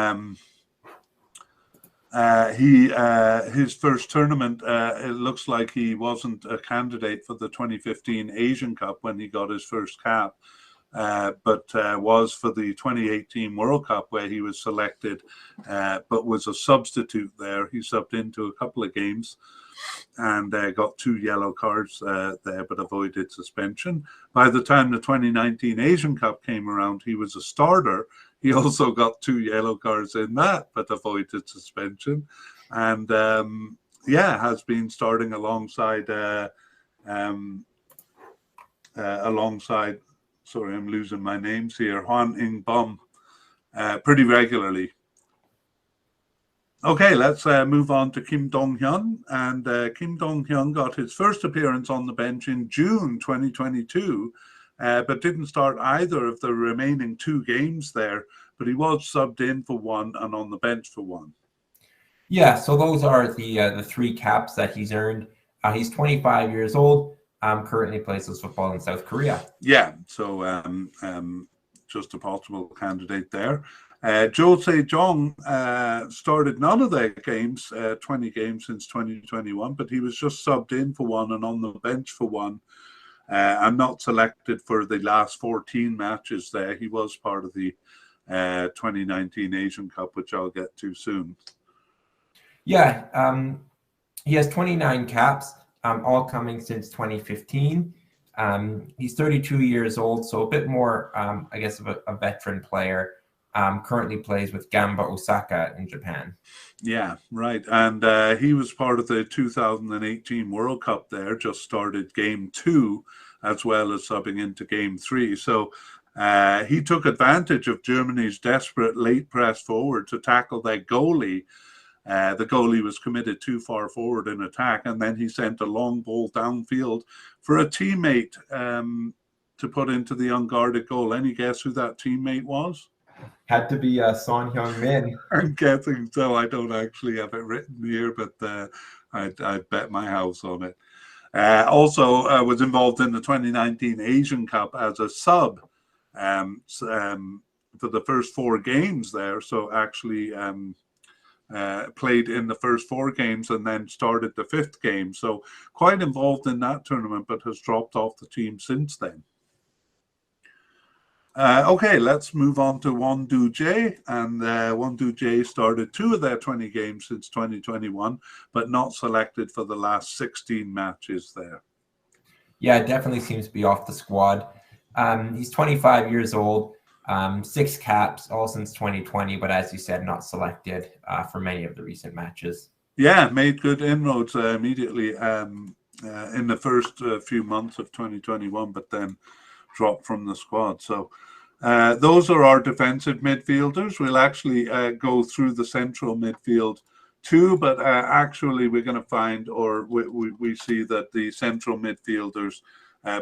his first tournament, it looks like he wasn't a candidate for the 2015 Asian Cup when he got his first cap, but was for the 2018 World Cup where he was selected, but was a substitute there. He subbed into a couple of games and got 2 yellow cards there, but avoided suspension. By the time the 2019 Asian Cup came around, he was a starter. He also got 2 yellow cards in that, but avoided suspension. And has been starting alongside, sorry, I'm losing my names here, Hwang In-bum, pretty regularly. Okay, let's move on to Kim Dong-hyun. And Kim Dong-hyun got his first appearance on the bench in June 2022, but didn't start either of the remaining 2 games there. But he was subbed in for 1 and on the bench for 1. Yeah, so those are the 3 caps that he's earned. He's 25 years old. Currently plays his football in South Korea. Yeah, so just a possible candidate there. Jose Jong started none of their games, 20 games since 2021, but he was just subbed in for one and on the bench for one. I'm not selected for the last 14 matches there. He was part of the 2019 Asian Cup, which I'll get to soon. Yeah, he has 29 caps, all coming since 2015. He's 32 years old, so a bit more, I guess, of a veteran player. Currently plays with Gamba Osaka in Japan. Yeah, right. And he was part of the 2018 World Cup there, just started game 2, as well as subbing into game 3. So he took advantage of Germany's desperate late press forward to tackle their goalie. The goalie was committed too far forward in attack, and then he sent a long ball downfield for a teammate to put into the unguarded goal. Any guess who that teammate was? Had to be Son Heung-min. I'm guessing so. I don't actually have it written here, but I'd bet my house on it. Also was involved in the 2019 Asian Cup as a sub for the first 4 games there. So actually played in the first 4 games and then started the 5th game. So quite involved in that tournament, but has dropped off the team since then. Okay, let's move on to Wondu J. And Wondu J started 2 of their 20 games since 2021, but not selected for the last 16 matches there. Yeah, it definitely seems to be off the squad. He's 25 years old, 6 caps, all since 2020, but as you said, not selected for many of the recent matches. Yeah, made good inroads immediately in the first few months of 2021, but then dropped from the squad. So those are our defensive midfielders. We'll actually go through the central midfield too, but actually we're going to find, or we see that the central midfielders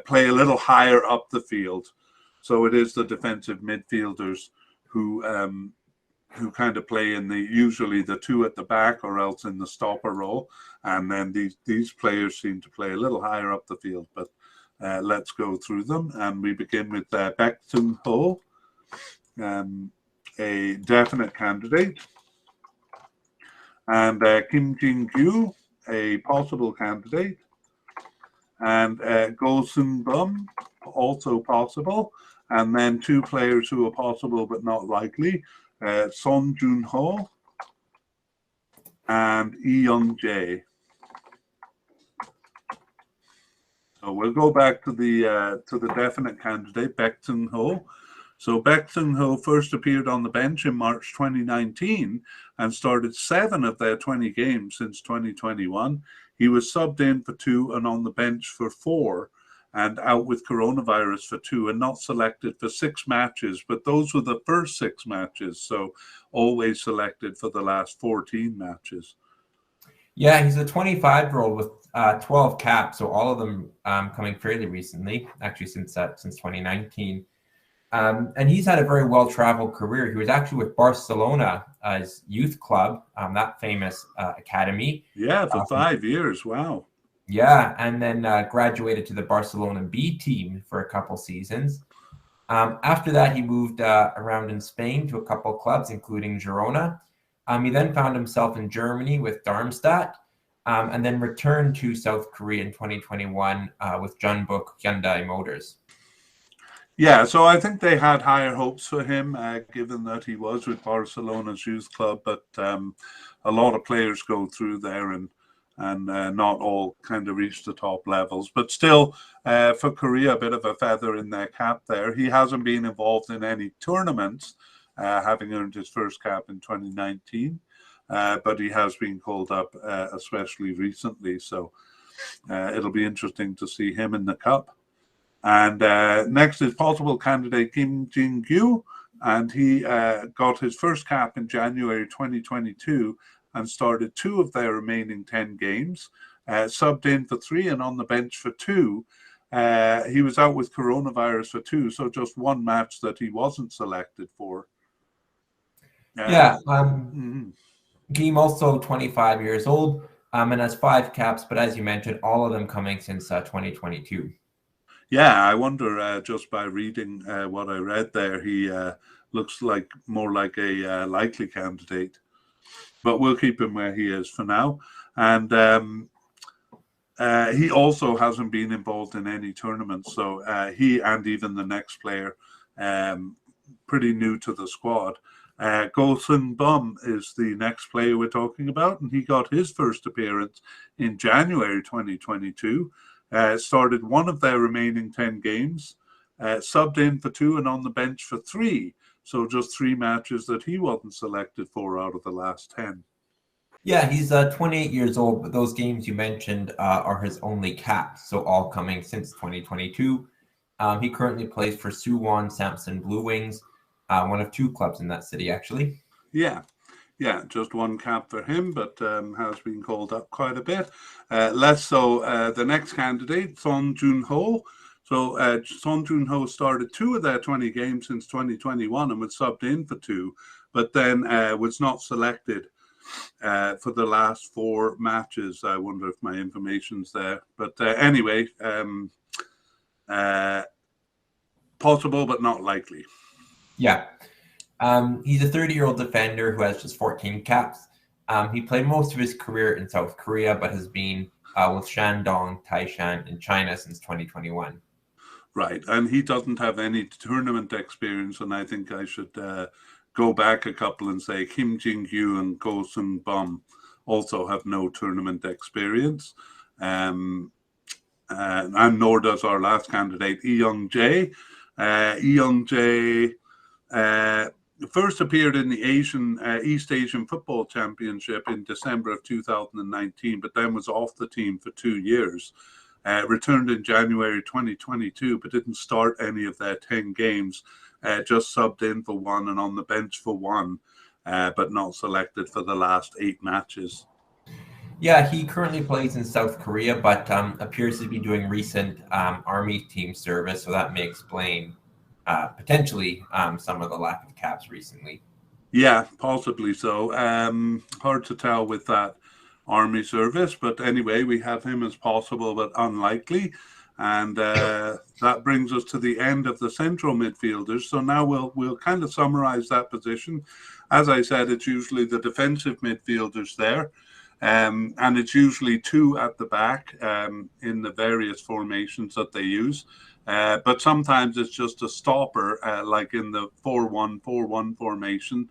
play a little higher up the field. So it is the defensive midfielders who kind of play in usually the 2 at the back or else in the stopper role. And then these players seem to play a little higher up the field, but let's go through them. And we begin with Baek Seung-ho, a definite candidate. And Kim Jin-gyu, a possible candidate. And Go Seung-bum, also possible. And then 2 players who are possible but not likely, Son Jun-ho and Lee Young-jae. So we'll go back to the definite candidate, Baek Seung-ho. So Baek Seung-ho first appeared on the bench in March 2019 and started 7 of their 20 games since 2021. He was subbed in for 2 and on the bench for 4 and out with coronavirus for 2 and not selected for 6 matches. But those were the first 6 matches, so always selected for the last 14 matches. Yeah, he's a 25-year-old with 12 caps, so all of them coming fairly recently, actually since 2019. And he's had a very well-traveled career. He was actually with Barcelona as youth club, that famous academy. Yeah, for 5 years. Wow. Yeah, and then graduated to the Barcelona B team for a couple seasons. After that, he moved around in Spain to a couple clubs, including Girona. He then found himself in Germany with Darmstadt, and then returned to South Korea in 2021 with Jeonbuk Hyundai Motors. Yeah, so I think they had higher hopes for him, given that he was with Barcelona's youth club. But a lot of players go through there, and not all kind of reach the top levels. But still, for Korea, a bit of a feather in their cap there. He hasn't been involved in any tournaments, having earned his first cap in 2019. But he has been called up, especially recently. So it'll be interesting to see him in the cup. And next is possible candidate Kim Jin-gyu, and he got his first cap in January 2022 and started 2 of their remaining 10 games, subbed in for 3 and on the bench for 2. He was out with coronavirus for 2, so just 1 match that he wasn't selected for. Kim also 25 years old and has 5 caps, but as you mentioned, all of them coming since 2022. Yeah, I wonder, just by reading what I read there, he looks like more like a likely candidate. But we'll keep him where he is for now. And he also hasn't been involved in any tournaments. So he and even the next player, pretty new to the squad. Golson Bum is the next player we're talking about, and he got his first appearance in January 2022. Started one of their remaining 10 games, subbed in for 2 and on the bench for 3. So just 3 matches that he wasn't selected for out of the last 10. Yeah, he's 28 years old, but those games you mentioned are his only caps, so all coming since 2022. He currently plays for Suwon Samson Blue Wings, one of 2 clubs in that city, actually. Yeah, just 1 cap for him, but has been called up quite a bit. Less so the next candidate, Son Jun-ho. So Son Jun-ho started 2 of their 20 games since 2021 and was subbed in for 2, but then was not selected for the last 4 matches. I wonder if my information's there. But anyway, possible but not likely. Yeah. He's a 30-year-old defender who has just 14 caps. He played most of his career in South Korea, but has been with Shandong Taishan in China since 2021. Right, and he doesn't have any tournament experience, and I think I should go back a couple and say Kim Jin-gyu and Go Sung-bum also have no tournament experience. And nor does our last candidate, Lee Young-jae. Lee Young-jae first appeared in the East Asian Football Championship in December of 2019, but then was off the team for 2 years. Returned in January 2022, but didn't start any of their 10 games. Just subbed in for 1 and on the bench for 1, but not selected for the last 8 matches. Yeah, he currently plays in South Korea, but appears to be doing recent Army team service, so that may explain potentially some of the lack of caps recently. Yeah, possibly so. Hard to tell with that Army service, but anyway, we have him as possible but unlikely. And that brings us to the end of the central midfielders. So now we'll kind of summarize that position. As I said, it's usually the defensive midfielders there. And it's usually 2 at the back in the various formations that they use. But sometimes it's just a stopper, like in the 4-1-4-1 formation.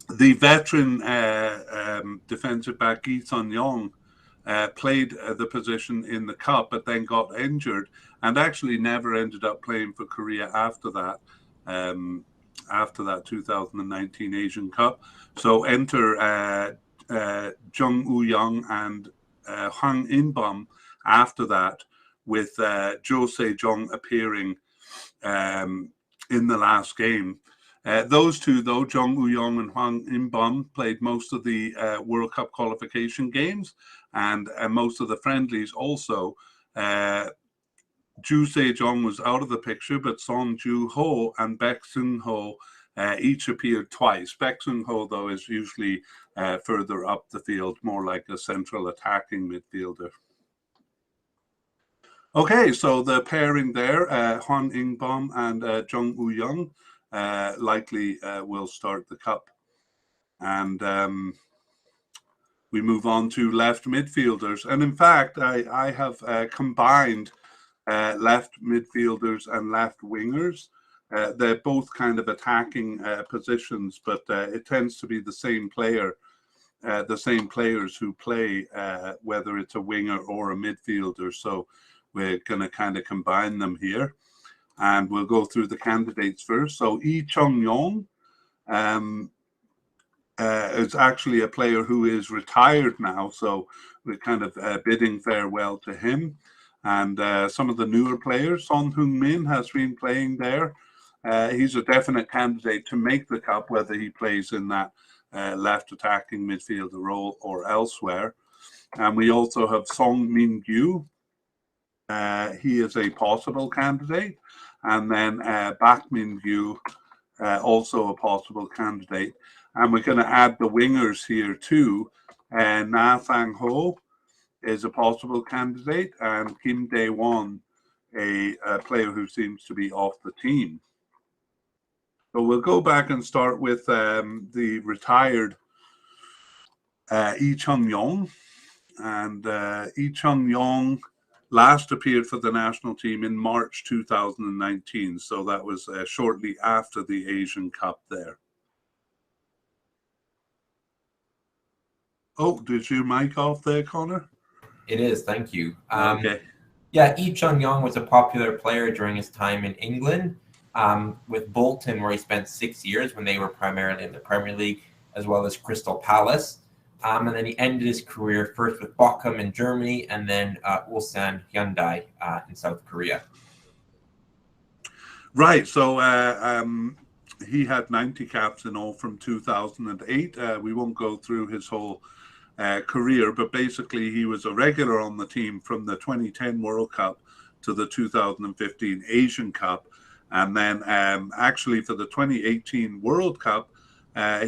The veteran defensive back Yi Sun-yong played the position in the cup, but then got injured and actually never ended up playing for Korea after that 2019 Asian Cup. So enter Jung Woo-young and Hwang In-bum after that, with Jo Se-jong appearing in the last game. Those 2, though, Jung Woo-young and Hwang In-bum, played most of the World Cup qualification games and most of the friendlies also. Ju Se-jong was out of the picture, but Son Ju-ho and Baek Seung-ho each appeared twice. Baek Seung-ho, though, is usually further up the field, more like a central attacking midfielder. Okay, so the pairing there, Hwang In-bum and Jung Woo-young, likely will start the cup. And we move on to left midfielders. And in fact, I have combined left midfielders and left wingers. They're both kind of attacking positions, but it tends to be the same player, the same players who play, whether it's a winger or a midfielder. So we're going to kind of combine them here. And we'll go through the candidates first. So Lee Chung-yong is actually a player who is retired now. So we're kind of bidding farewell to him. And some of the newer players, Son Heung-min has been playing there. He's a definite candidate to make the cup, whether he plays in that left attacking midfielder role or elsewhere. And we also have Song Min-gyu. He is a possible candidate. And then Bak Min-gyu, also a possible candidate. And we're going to add the wingers here too. Na Sang-ho is a possible candidate, and Kim Dae-won, a player who seems to be off the team. So we'll go back and start with the retired Lee Chung-yong. And Lee Chung-yong last appeared for the national team in March 2019. So that was shortly after the Asian Cup there. Oh, is your mic off there, Connor? It is, thank you. Okay. Yeah, Lee Chung-yong was a popular player during his time in England, with Bolton, where he spent 6 years when they were primarily in the Premier League, as well as Crystal Palace. And then he ended his career first with Bochum in Germany, and then Ulsan Hyundai in South Korea. Right, so he had 90 caps in all from 2008. We won't go through his whole career, but basically he was a regular on the team from the 2010 World Cup to the 2015 Asian Cup. And then actually for the 2018 World Cup,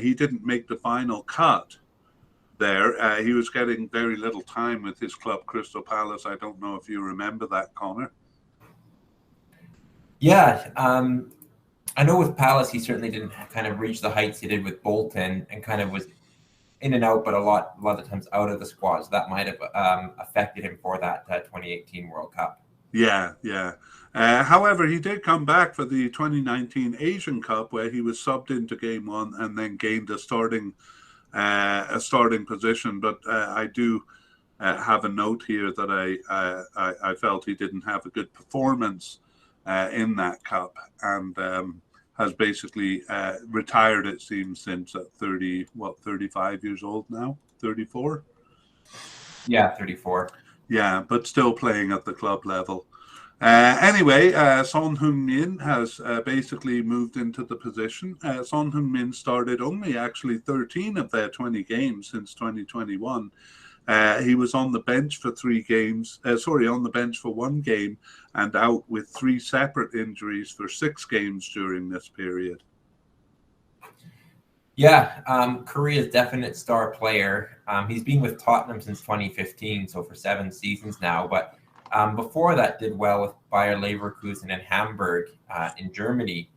he didn't make the final cut there. He was getting very little time with his club, Crystal Palace. I don't know if you remember that, Connor. Yeah, I know with Palace, he certainly didn't kind of reach the heights he did with Bolton, and kind of was in and out, but a lot of times out of the squad. So that might have affected him for that 2018 World Cup. Yeah. However, he did come back for the 2019 Asian Cup, where he was subbed into game one and then gained a starting position. But I do have a note here that I felt he didn't have a good performance in that cup, and has basically retired, it seems, since at 35 years old now, 34? Yeah, 34. Yeah, but still playing at the club level. Anyway, Son Heung-min has basically moved into the position. Son Heung-min started only actually 13 of their 20 games since 2021. He was on the bench for 3 games, on the bench for 1 game, and out with 3 separate injuries for 6 games during this period. Yeah, Korea's definite star player. He's been with Tottenham since 2015, so for 7 seasons now. But before that, did well with Bayer Leverkusen and Hamburg in Germany.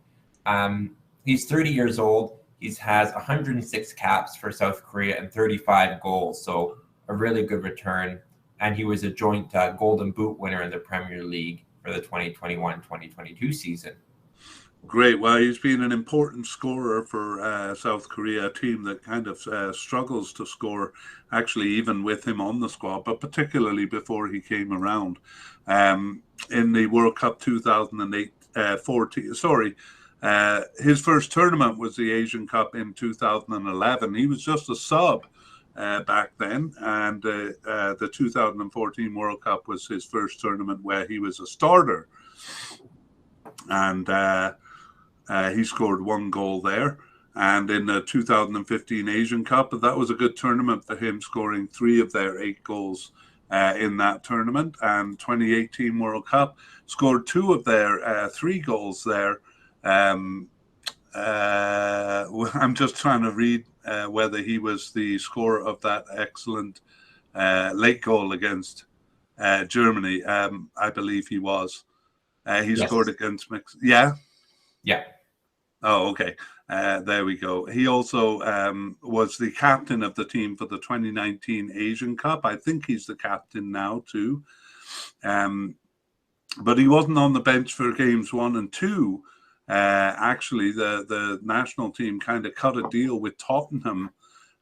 He's 30 years old. He has 106 caps for South Korea and 35 goals, so a really good return. And he was a joint Golden Boot winner in the Premier League for the 2021-2022 season. Great. Well, he's been an important scorer for South Korea, a team that kind of struggles to score, actually, even with him on the squad, but particularly before he came around. In the World Cup 2014, his first tournament was the Asian Cup in 2011. He was just a sub back then, and the 2014 World Cup was his first tournament where he was a starter. And he scored 1 goal there. And in the 2015 Asian Cup, that was a good tournament for him, scoring 3 of their 8 goals in that tournament. And 2018 World Cup, scored 2 of their 3 goals there. I'm just trying to read whether he was the scorer of that excellent late goal against Germany. I believe he was. He scored against Mexico. Yeah? Yeah. Oh, okay. There we go. He also was the captain of the team for the 2019 Asian Cup. I think he's the captain now too. But he wasn't on the bench for games 1 and 2. Actually, the national team kind of cut a deal with Tottenham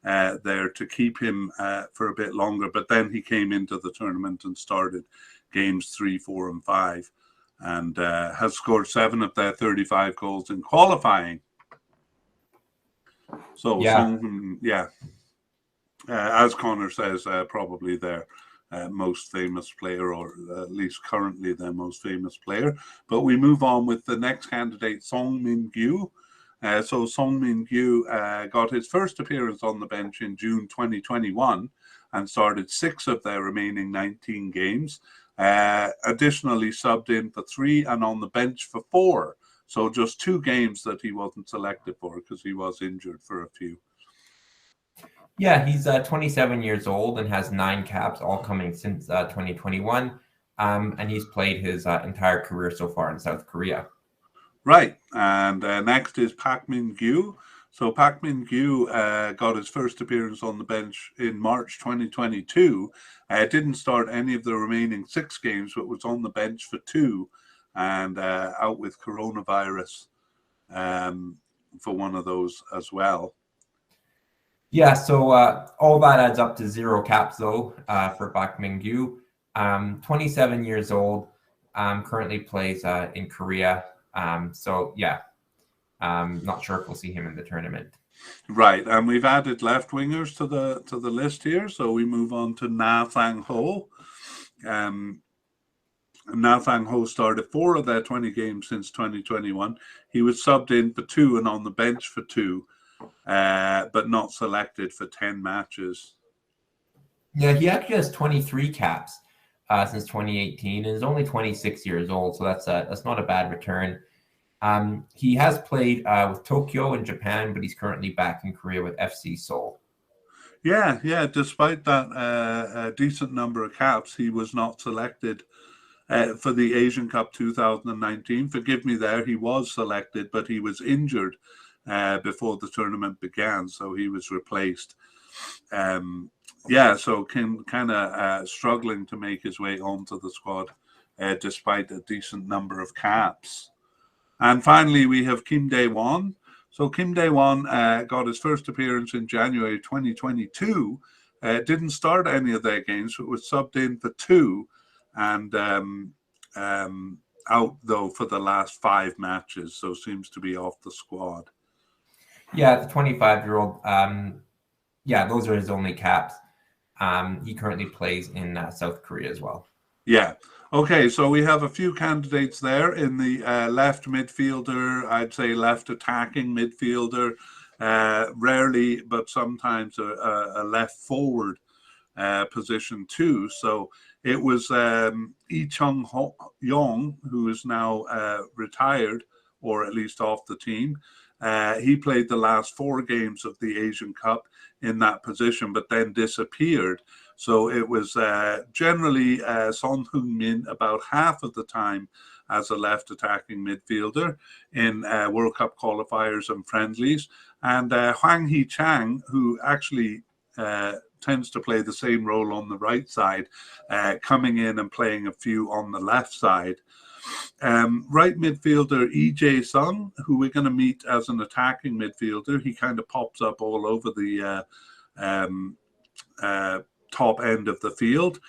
there to keep him for a bit longer. But then he came into the tournament and started games 3, 4, and 5. And has scored 7 of their 35 goals in qualifying. So, as Connor says, probably their most famous player, or at least currently their most famous player. But we move on with the next candidate, Song Min-gyu. So Song Min-gyu got his first appearance on the bench in June 2021 and started 6 of their remaining 19 games. Additionally subbed in for 3 and on the bench for 4. So just 2 games that he wasn't selected for because he was injured for a few. Yeah, he's 27 years old and has 9 caps, all coming since 2021. And he's played his entire career so far in South Korea. Right. And next is Park Min-gyu. So Park Min-gyu got his first appearance on the bench in March 2022. Didn't start any of the remaining 6 games, but was on the bench for 2 and out with coronavirus for one of those as well. Yeah, so all that adds up to 0 caps, though, for Park Min-gyu. 27 years old, currently plays in Korea. So, yeah, not sure if we'll see him in the tournament. Right, and we've added left wingers to the list here. So we move on to Na Fang-ho. Na Fang-ho started 4 of their 20 games since 2021. He was subbed in for 2 and on the bench for 2, but not selected for 10 matches. Yeah, he actually has 23 caps since 2018 and is only 26 years old. So that's not a bad return. He has played with Tokyo in Japan, but he's currently back in Korea with FC Seoul. Yeah. Despite that decent number of caps, he was not selected for the Asian Cup 2019. Forgive me there, he was selected, but he was injured before the tournament began, so he was replaced. So kind of struggling to make his way onto the squad despite a decent number of caps. And finally, we have Kim Dae-won. So Kim Dae-won got his first appearance in January 2022. Didn't start any of their games, but was subbed in for 2 and out, though, for the last 5 matches. So seems to be off the squad. Yeah, the 25-year-old. Those are his only caps. He currently plays in South Korea as well. Yeah. Okay, so we have a few candidates there in the left midfielder, I'd say left attacking midfielder, rarely, but sometimes a left forward position too. So it was Lee Chung-yong, who is now retired, or at least off the team. He played the last 4 games of the Asian Cup in that position, but then disappeared. So it was generally Son Heung-min about half of the time as a left attacking midfielder in World Cup qualifiers and friendlies. And Hwang Hee-chang, who actually tends to play the same role on the right side, coming in and playing a few on the left side. Right midfielder Lee Jae-sung, who we're going to meet as an attacking midfielder. He kind of pops up all over the top end of the field.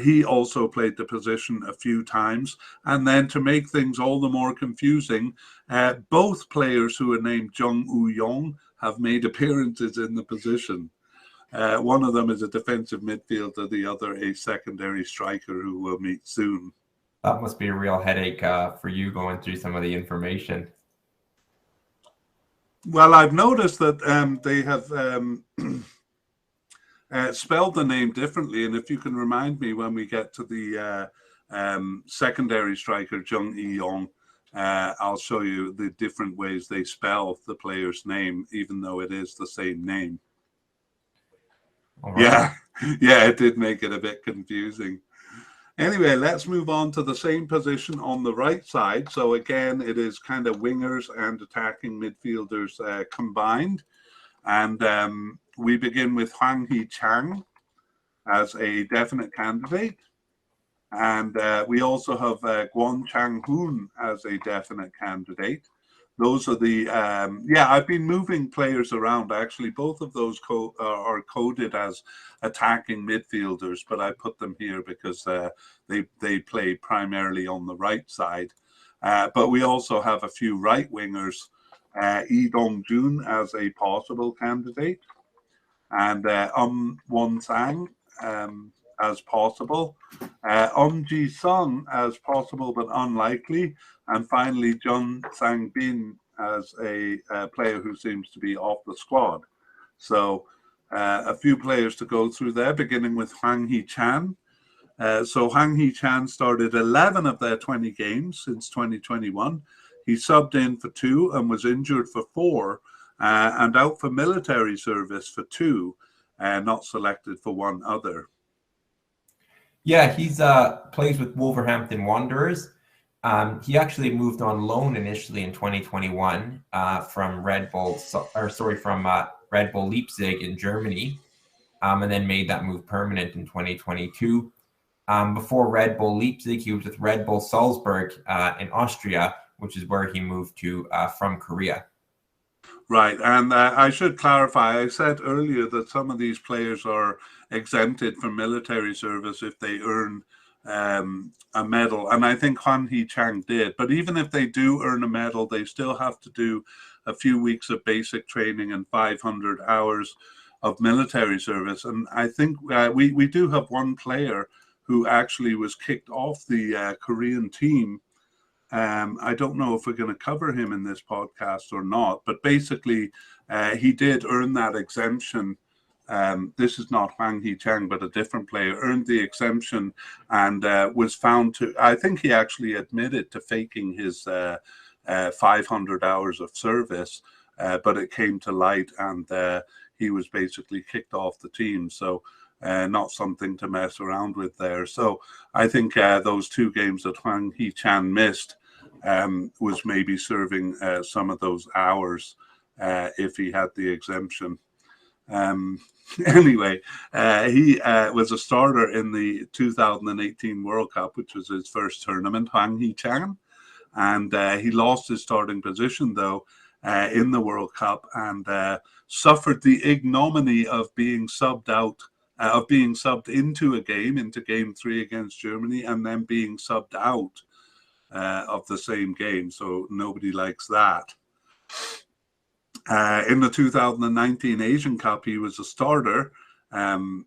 He also played the position a few times. And then to make things all the more confusing, both players who are named Jung Woo-young have made appearances in the position. One of them is a defensive midfielder, the other a secondary striker who we'll meet soon. That must be a real headache for you going through some of the information. Well, I've noticed that they have spelled the name differently, and if you can remind me when we get to the secondary striker Jung Hee-young, I'll show you the different ways they spell the player's name, even though it is the same name. Right. Yeah, it did make it a bit confusing. Anyway, let's move on to the same position on the right side. So again, it is kind of wingers and attacking midfielders combined. And we begin with Hwang Hee-chang as a definite candidate. And we also have Kwon Chang-hoon as a definite candidate. Those are the, I've been moving players around. Actually, both of those are coded as attacking midfielders, but I put them here because they play primarily on the right side. But we also have a few right wingers, Lee Dong-jun as a possible candidate, and Won-sang as possible, Ji-sung as possible but unlikely, and finally Jun Sang-bin as a player who seems to be off the squad. So a few players to go through there, beginning with Hwang Hee-chan. So Hwang Hee-chan started 11 of their 20 games since 2021. He subbed in for 2 and was injured for 4 and out for military service for 2, not selected for 1 other. Yeah, he's plays with Wolverhampton Wanderers. He actually moved on loan initially in 2021 from Red Bull Leipzig in Germany, and then made that move permanent in 2022. Before Red Bull Leipzig, he was with Red Bull Salzburg in Austria, which is where he moved to from Korea. Right, and I should clarify, I said earlier that some of these players are exempted from military service if they earn a medal, and I think Hwang Hee-chan did. But even if they do earn a medal, they still have to do a few weeks of basic training and 500 hours of military service. And I think we do have one player who actually was kicked off the Korean team. I don't know if we're going to cover him in this podcast or not, but basically he did earn that exemption. This is not Hwang Hee-chan, but a different player, earned the exemption and was found to, I think he actually admitted to faking his 500 hours of service, but it came to light and he was basically kicked off the team. So not something to mess around with there. So I think those 2 games that Hwang Hee-chan missed was maybe serving some of those hours if he had the exemption. Anyway, he was a starter in the 2018 World Cup, which was his first tournament, Hwang Hee-chan, and he lost his starting position though in the World Cup and suffered the ignominy of being subbed out, of being subbed into game 3 against Germany, and then being subbed out of the same game. So nobody likes that. In the 2019 Asian Cup, he was a starter, and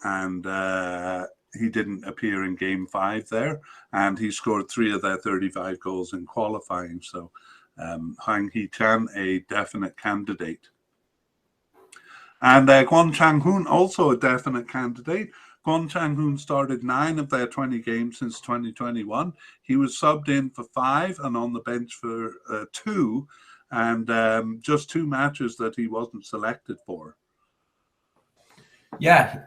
he didn't appear in game 5 there, and he scored 3 of their 35 goals in qualifying. So Hwang Hee-chan, a definite candidate. And Kwon Chang-hoon, also a definite candidate. Kwon Chang-hoon started 9 of their 20 games since 2021. He was subbed in for 5 and on the bench for 2, and just 2 matches that he wasn't selected for. Yeah,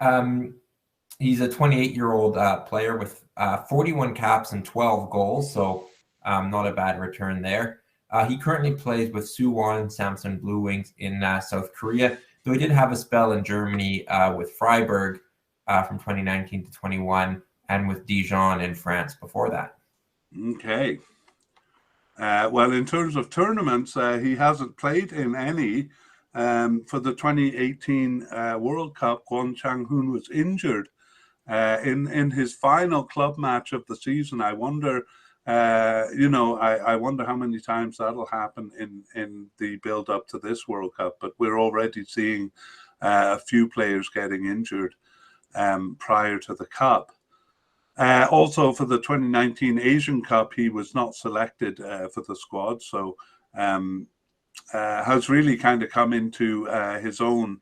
he's a 28-year-old player with 41 caps and 12 goals, so not a bad return there. He currently plays with Suwon Samsung Blue Wings in South Korea, though he did have a spell in Germany with Freiburg from 2019 to 21, and with Dijon in France before that. Okay. Well, in terms of tournaments, he hasn't played in any. For the 2018 World Cup, Kwon Chang-hoon was injured in his final club match of the season. I wonder, I wonder how many times that'll happen in the build up to this World Cup. But we're already seeing a few players getting injured prior to the Cup. Also, for the 2019 Asian Cup, he was not selected for the squad, so has really kind of come into his own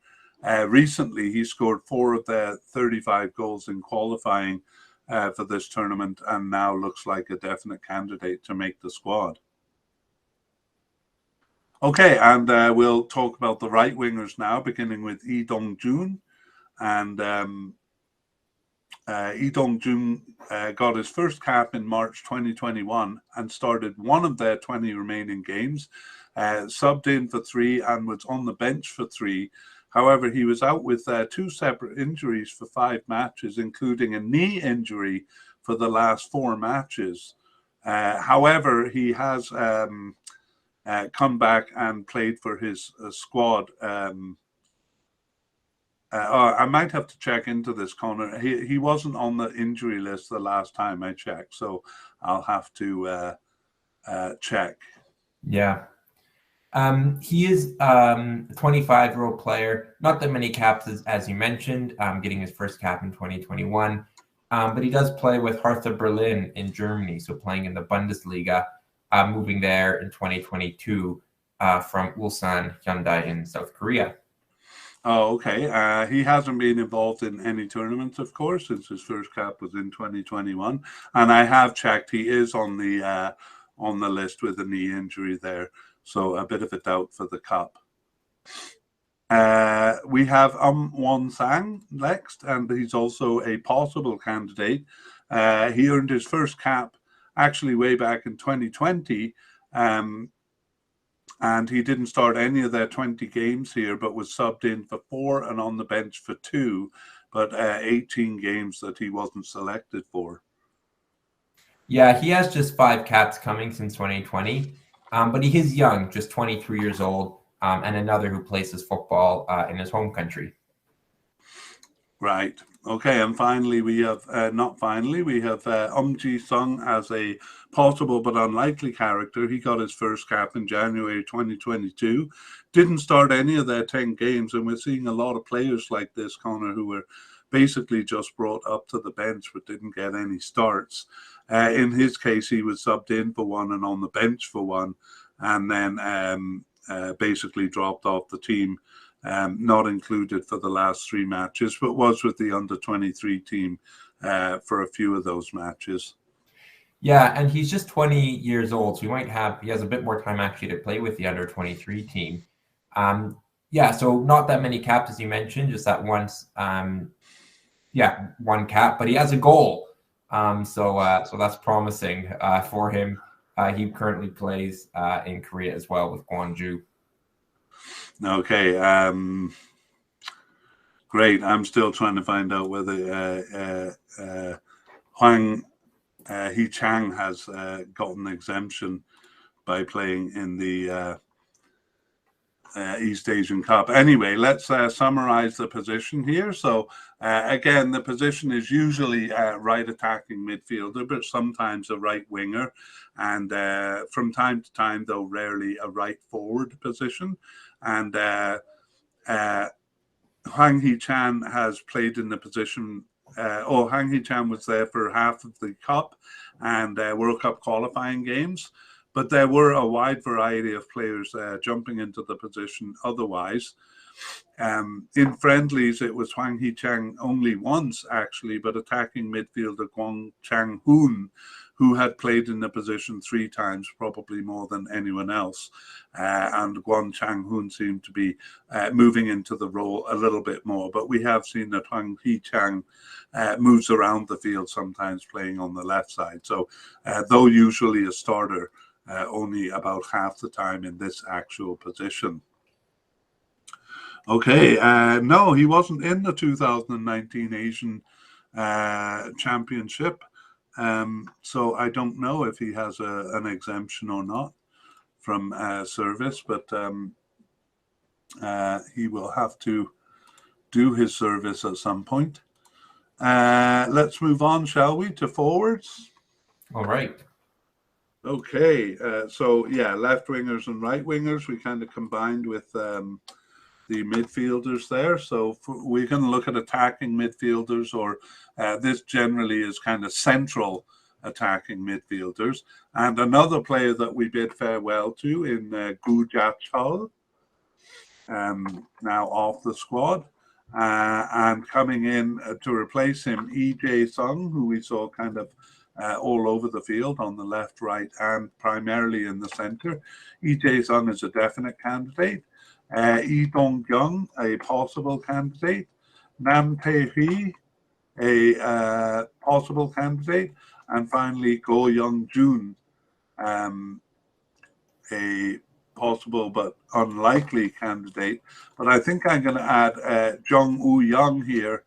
recently. He scored 4 of their 35 goals in qualifying for this tournament, and now looks like a definite candidate to make the squad. Okay, and we'll talk about the right wingers now, beginning with Lee Dong-jun. And Lee Dong-jun got his first cap in March 2021 and started 1 of their 20 remaining games, subbed in for 3 and was on the bench for 3. However, he was out with 2 separate injuries for 5 matches, including a knee injury for the last 4 matches. However, he has come back and played for his squad. I might have to check into this, Connor. He wasn't on the injury list the last time I checked, so I'll have to check. Yeah. He is a 25-year-old player, not that many caps as you mentioned, getting his first cap in 2021, but he does play with Hertha Berlin in Germany, so playing in the Bundesliga, moving there in 2022 from Ulsan Hyundai in South Korea. Oh, okay. He hasn't been involved in any tournaments, of course, since his first cap was in 2021. And I have checked; he is on the list with a knee injury there. So a bit of a doubt for the cup. We have Won Sang next, and he's also a possible candidate. He earned his first cap actually way back in 2020, and he didn't start any of their 20 games here, but was subbed in for 4 and on the bench for 2, but 18 games that he wasn't selected for. Yeah, he has just 5 caps coming since 2020, but he is young, just 23 years old, and another who plays his football in his home country. Right. Okay, and finally we have, we have Ji Sung as a possible but unlikely character. He got his first cap in January 2022, didn't start any of their 10 games, and we're seeing a lot of players like this, Connor, who were basically just brought up to the bench but didn't get any starts. In his case, he was subbed in for 1 and on the bench for 1, and then basically dropped off the team. Not included for the last 3 matches, but was with the under-23 team for a few of those matches. Yeah, and he's just 20 years old, so he has a bit more time actually to play with the under-23 team. Yeah, so not that many caps, as you mentioned, just that once. 1 cap, but he has a goal. So that's promising for him. He currently plays in Korea as well with Gwonju. Okay, great. I'm still trying to find out whether Hwang Hee-chang has gotten exemption by playing in the East Asian Cup. Anyway, let's summarize the position here. So again, the position is usually right attacking midfielder, but sometimes a right winger, and from time to time, though rarely, a right forward position. And Hwang Hee-chan has played in the position. Hwang Hee-chan was there for half of the Cup and World Cup qualifying games, but there were a wide variety of players jumping into the position otherwise. In friendlies, it was Hwang Hee-chang only once, actually, but attacking midfielder Kwon Chang-hoon, who had played in the position 3 times, probably more than anyone else. And Kwon Chang-hoon seemed to be moving into the role a little bit more. But we have seen that Hwang Hee-chang moves around the field, sometimes playing on the left side. So though usually a starter, only about half the time in this actual position. Okay, no, he wasn't in the 2019 Asian Championship. So I don't know if he has an exemption or not from service, but he will have to do his service at some point. Let's move on, shall we, to forwards? All right. Okay, so yeah, left wingers and right wingers, we kind of combined with the midfielders there. So we're going to look at attacking midfielders, or this generally is kind of central attacking midfielders. And another player that we bid farewell to in Gu Jia-chul, now off the squad, and coming in to replace him, Lee Jae-sung, who we saw kind of all over the field on the left, right, and primarily in the center. Lee Jae-sung is a definite candidate. Lee Dong-kyung, a possible candidate. Nam Tae-hee, a possible candidate. And finally, Go Young-jun, a possible but unlikely candidate. But I think I'm going to add Jung Woo-young here.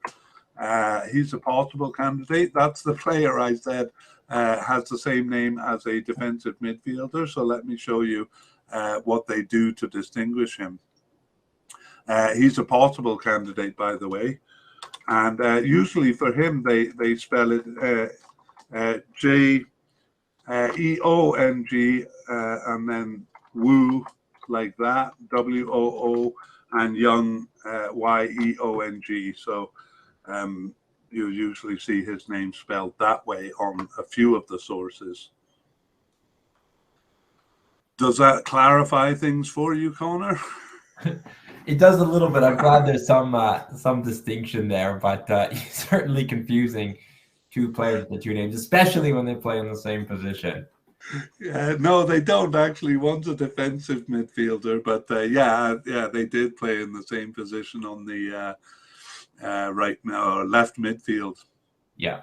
He's a possible candidate. That's the player I said has the same name as a defensive midfielder. So let me show you what they do to distinguish him. He's a possible candidate, by the way. And usually for him, they spell it J-E-O-N-G and then Woo, like that, W-O-O, and Young, Y-E-O-N-G. So you usually see his name spelled that way on a few of the sources. Does that clarify things for you, Connor? It does a little bit. I'm glad there's some distinction there, but certainly confusing 2 players with the 2 names, especially when they play in the same position. No, they don't actually. One's a defensive midfielder, but yeah, they did play in the same position on the right now, or left midfield. Yeah.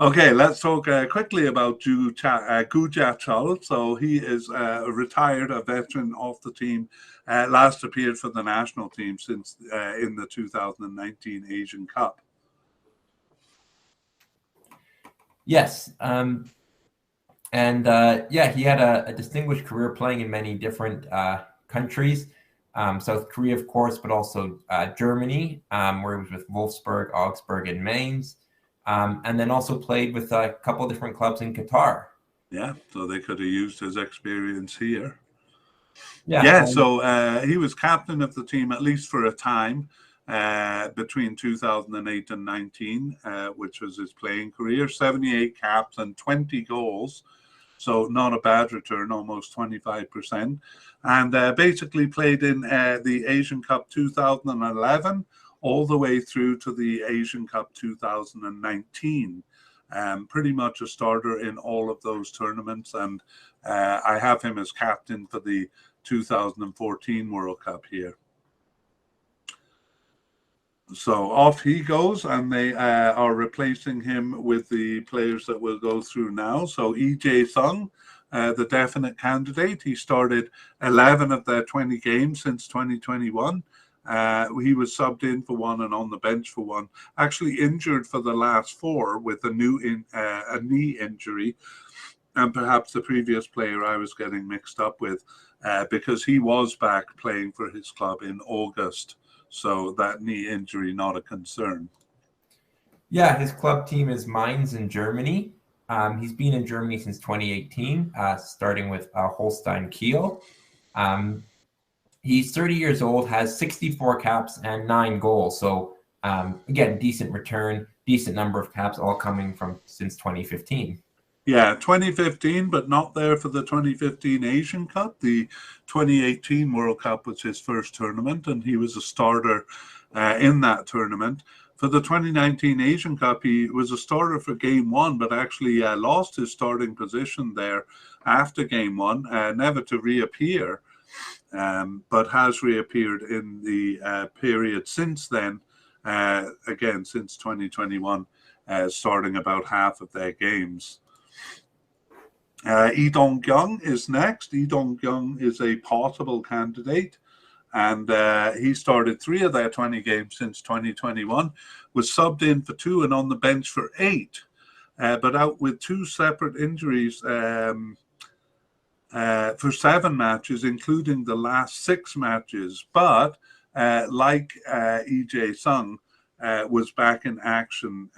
Okay, let's talk quickly about Guja Chol. So he is retired, a veteran of the team. Last appeared for the national team since in the 2019 Asian Cup. Yes. Yeah, he had a distinguished career playing in many different countries. South Korea, of course, but also Germany, where he was with Wolfsburg, Augsburg, and Mainz. And then also played with a couple of different clubs in Qatar. Yeah, so they could have used his experience here. Yeah. Yeah, so he was captain of the team at least for a time between 2008 and 19, which was his playing career. 78 caps and 20 goals. So not a bad return, almost 25%. And basically played in the Asian Cup 2011 all the way through to the Asian Cup 2019. Pretty much a starter in all of those tournaments. And I have him as captain for the 2014 World Cup here. So off he goes, and they are replacing him with the players that we'll go through now. So EJ Sung, the definite candidate. He started 11 of their 20 games since 2021. He was subbed in for one and on the bench for one. Actually injured for the last four with a knee injury. And perhaps the previous player I was getting mixed up with because he was back playing for his club in August. So that knee injury, not a concern. Yeah, his club team is Mainz in Germany. He's been in Germany since 2018, starting with Holstein Kiel. He's 30 years old, has 64 caps and 9 goals. So again, decent return, decent number of caps, all coming from since 2015. Yeah, 2015, but not there for the 2015 Asian Cup. The 2018 World Cup was his first tournament, and he was a starter in that tournament. For the 2019 Asian Cup, he was a starter for game one, but actually lost his starting position there after game one, never to reappear, but has reappeared in the period since then, again, since 2021, starting about half of their games. Lee Dong-kyung is next. Lee Dong-kyung is a possible candidate, and he started 3 of their 20 games since 2021, was subbed in for 2 and on the bench for 8, but out with 2 separate injuries for 7 matches, including the last 6 matches. But like EJ Sung, was back in action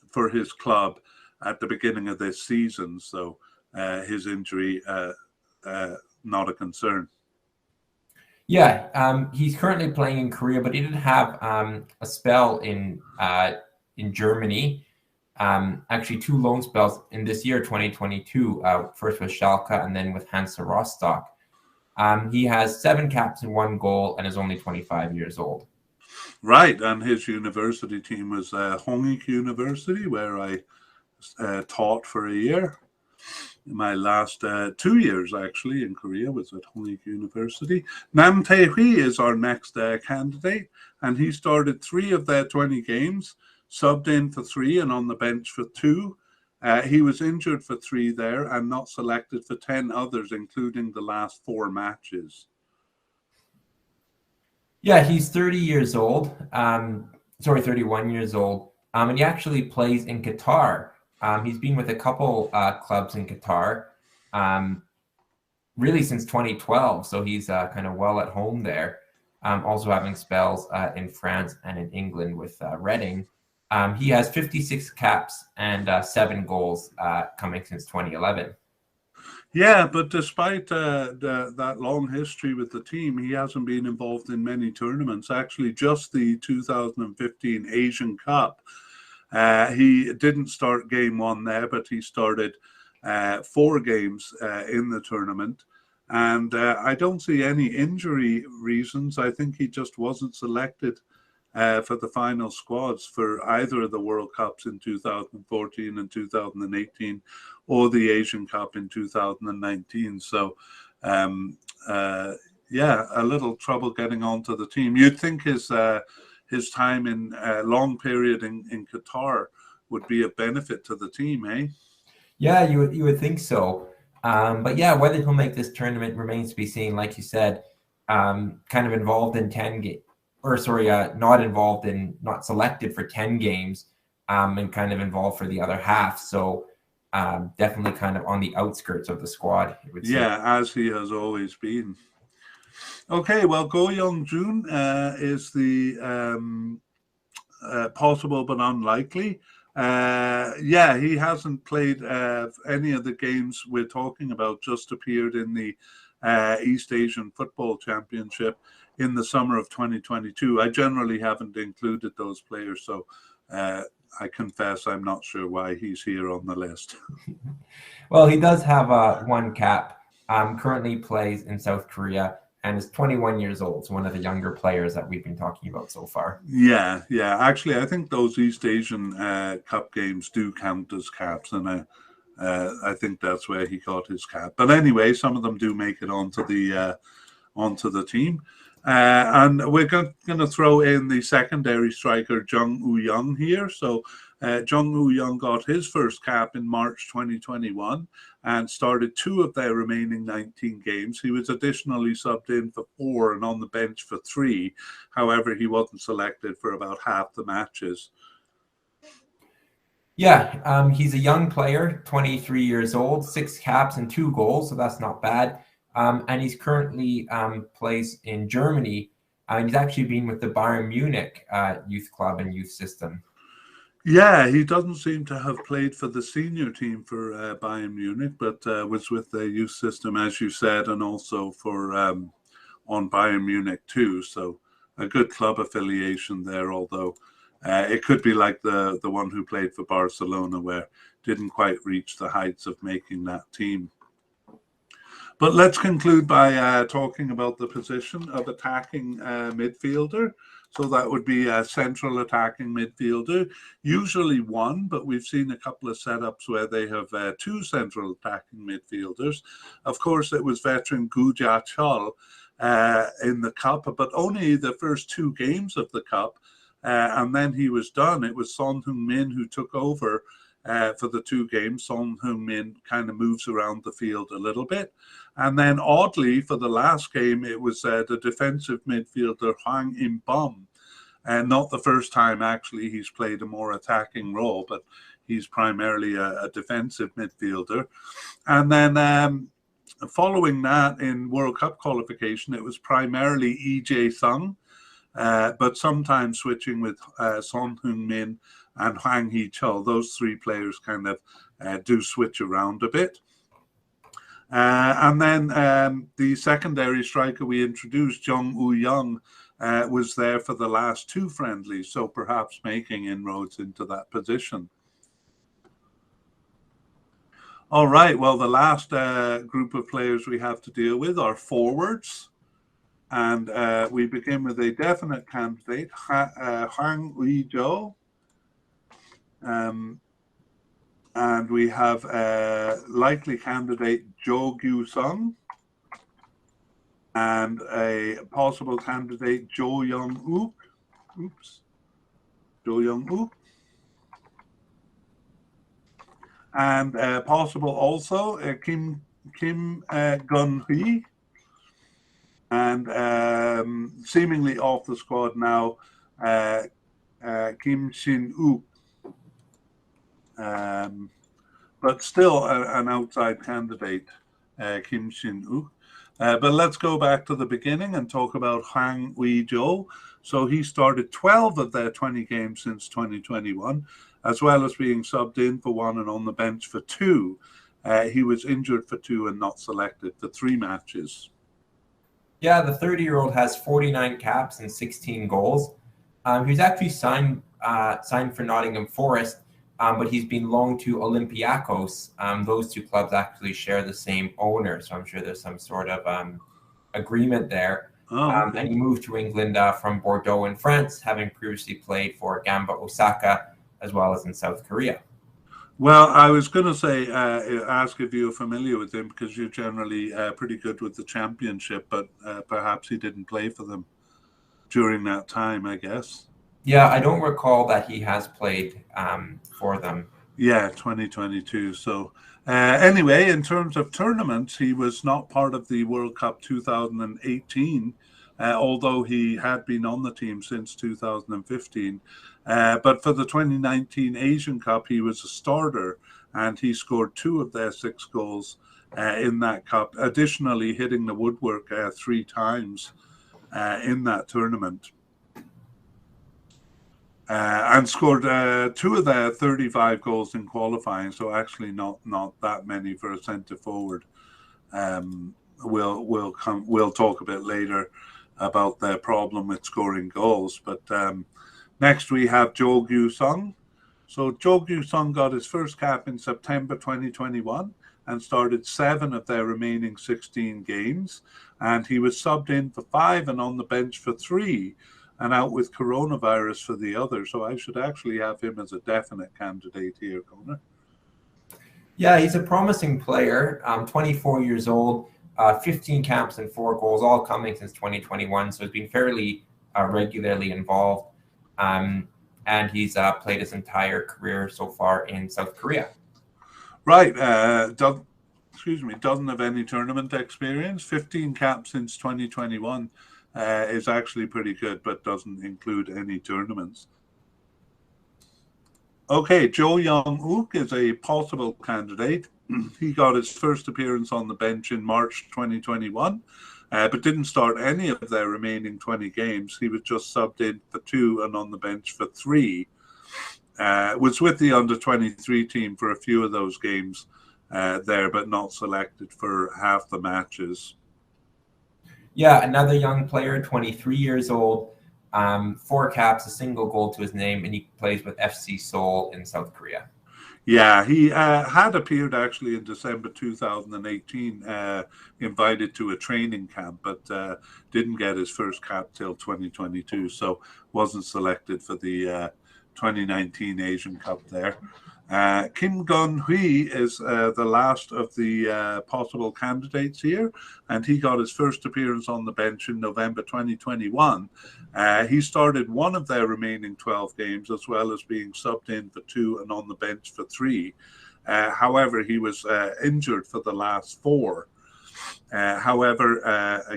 for his club at the beginning of this season, so his injury not a concern. Yeah, he's currently playing in Korea, but he did have a spell in Germany. Actually, 2 loan spells in this year, 2022. First with Schalke and then with Hansa Rostock. He has 7 caps and 1 goal and is only 25 years old. Right, and his university team was Hongik University, where I taught for a year. My last 2 years, actually, in Korea was at Hongik University. Nam Tae-hui is our next candidate, and he started 3 of their 20 games, subbed in for 3 and on the bench for 2. He was injured for 3 there and not selected for 10 others, including the last 4 matches. Yeah, he's 30 years old. 31 years old. And he actually plays in Qatar. He's been with a couple clubs in Qatar, really since 2012. So he's kind of well at home there. Also having spells in France and in England with Reading. He has 56 caps and 7 goals coming since 2011. Yeah, but despite that long history with the team, he hasn't been involved in many tournaments. Actually, just the 2015 Asian Cup. He didn't start game 1 there, but he started 4 games in the tournament. And I don't see any injury reasons. I think he just wasn't selected for the final squads for either of the World Cups in 2014 and 2018, or the Asian Cup in 2019. So, yeah, a little trouble getting onto the team. You'd think his time in a long period in Qatar would be a benefit to the team, eh? Yeah, you would think so. But yeah, whether he'll make this tournament remains to be seen. Like you said, kind of involved in 10 games, or sorry, not selected for 10 games, and kind of involved for the other half. So definitely kind of on the outskirts of the squad, I would say. Yeah, as he has always been. Okay, well, Go Young-jun is the possible but unlikely. Yeah, he hasn't played any of the games we're talking about, just appeared in the East Asian Football Championship in the summer of 2022. I generally haven't included those players, so I confess I'm not sure why he's here on the list. Well, he does have one cap. Currently plays in South Korea and is 21 years old. So one of the younger players that we've been talking about so far. Yeah. Actually, I think those East Asian Cup games do count as caps, and I think that's where he got his cap. But anyway, some of them do make it onto the team. And we're going to throw in the secondary striker, Jung Woo-young, here. So Jung Woo-young got his first cap in March 2021 and started 2 of their remaining 19 games. He was additionally subbed in for 4 and on the bench for 3. However, he wasn't selected for about half the matches. Yeah, he's a young player, 23 years old, 6 caps and 2 goals, so that's not bad. And he's currently plays in Germany. And he's actually been with the Bayern Munich youth club and youth system. Yeah, he doesn't seem to have played for the senior team for Bayern Munich, but was with the youth system, as you said, and also for on Bayern Munich too. So a good club affiliation there, although it could be like the one who played for Barcelona, where didn't quite reach the heights of making that team. But let's conclude by talking about the position of attacking midfielder. So that would be a central attacking midfielder, usually one, but we've seen a couple of setups where they have 2 central attacking midfielders. Of course, it was veteran Gu Jia-chul in the Cup, but only the first 2 games of the Cup, and then he was done. It was Son Heung-min who took over for the 2 games. Son Heung-min kind of moves around the field a little bit. And then oddly, for the last game, it was the defensive midfielder Hwang In-bum. And not the first time, actually, he's played a more attacking role, but he's primarily a defensive midfielder. And then following that in World Cup qualification, it was primarily Lee Jae-sung, but sometimes switching with Son Heung-min and Hwang Hee-chul. Those 3 players kind of do switch around a bit. And then the secondary striker we introduced, Jung Woo-young, was there for the last 2 friendlies, so perhaps making inroads into that position. All right, well, the last group of players we have to deal with are forwards. And we begin with a definite candidate, Hwang Ui-jo. And we have a likely candidate, Jo Gyu-sung, and a possible candidate, Jo Young-wook. Jo Young-wook. And possible also Kim Gun-hee. And seemingly off the squad now, Kim Shin-wook. But still an outside candidate, Kim Shin-wook. But let's go back to the beginning and talk about Hwang Ui-jo. So he started 12 of their 20 games since 2021, as well as being subbed in for 1 and on the bench for 2. He was injured for 2 and not selected for 3 matches. Yeah, the 30-year-old has 49 caps and 16 goals. He's actually signed for Nottingham Forest, but he's been loaned to Olympiacos. Those 2 clubs actually share the same owner, so I'm sure there's some sort of agreement there. Oh, okay. And he moved to England from Bordeaux in France, having previously played for Gamba Osaka as well as in South Korea. Well, I was going to say, ask if you're familiar with him because you're generally pretty good with the championship, but perhaps he didn't play for them during that time, I guess. Yeah, I don't recall that he has played for them. Yeah, 2022. So, anyway, in terms of tournaments, he was not part of the World Cup 2018, although he had been on the team since 2015. But for the 2019 Asian Cup, he was a starter and he scored 2 of their 6 goals in that cup, additionally hitting the woodwork 3 times in that tournament. And scored 2 of their 35 goals in qualifying, so actually not that many for a centre forward. We'll talk a bit later about their problem with scoring goals. But next we have Jo Gyu-sung. So Jo Gyu-sung got his first cap in September 2021 and started 7 of their remaining 16 games. And he was subbed in for 5 and on the bench for 3. And out with coronavirus for the other. So I should actually have him as a definite candidate here, Connor. Yeah, he's a promising player, 24 years old, 15 caps and 4 goals, all coming since 2021. So he's been fairly regularly involved. And he's played his entire career so far in South Korea. Right. Doesn't have any tournament experience. 15 caps since 2021. Is actually pretty good, but doesn't include any tournaments. Okay, Jo Young-wook is a possible candidate. He got his first appearance on the bench in March 2021, but didn't start any of their remaining 20 games. He was just subbed in for 2 and on the bench for 3. Was with the under-23 team for a few of those games there, but not selected for half the matches. Yeah, another young player, 23 years old, 4 caps, a single goal to his name, and he plays with FC Seoul in South Korea. Yeah, he had appeared actually in December 2018, invited to a training camp, but didn't get his first cap till 2022, so wasn't selected for the 2019 Asian Cup there. Kim Gun-hui is the last of the possible candidates here, and he got his first appearance on the bench in November 2021. He started 1 of their remaining 12 games, as well as being subbed in for 2 and on the bench for 3. However, he was injured for the last 4. However,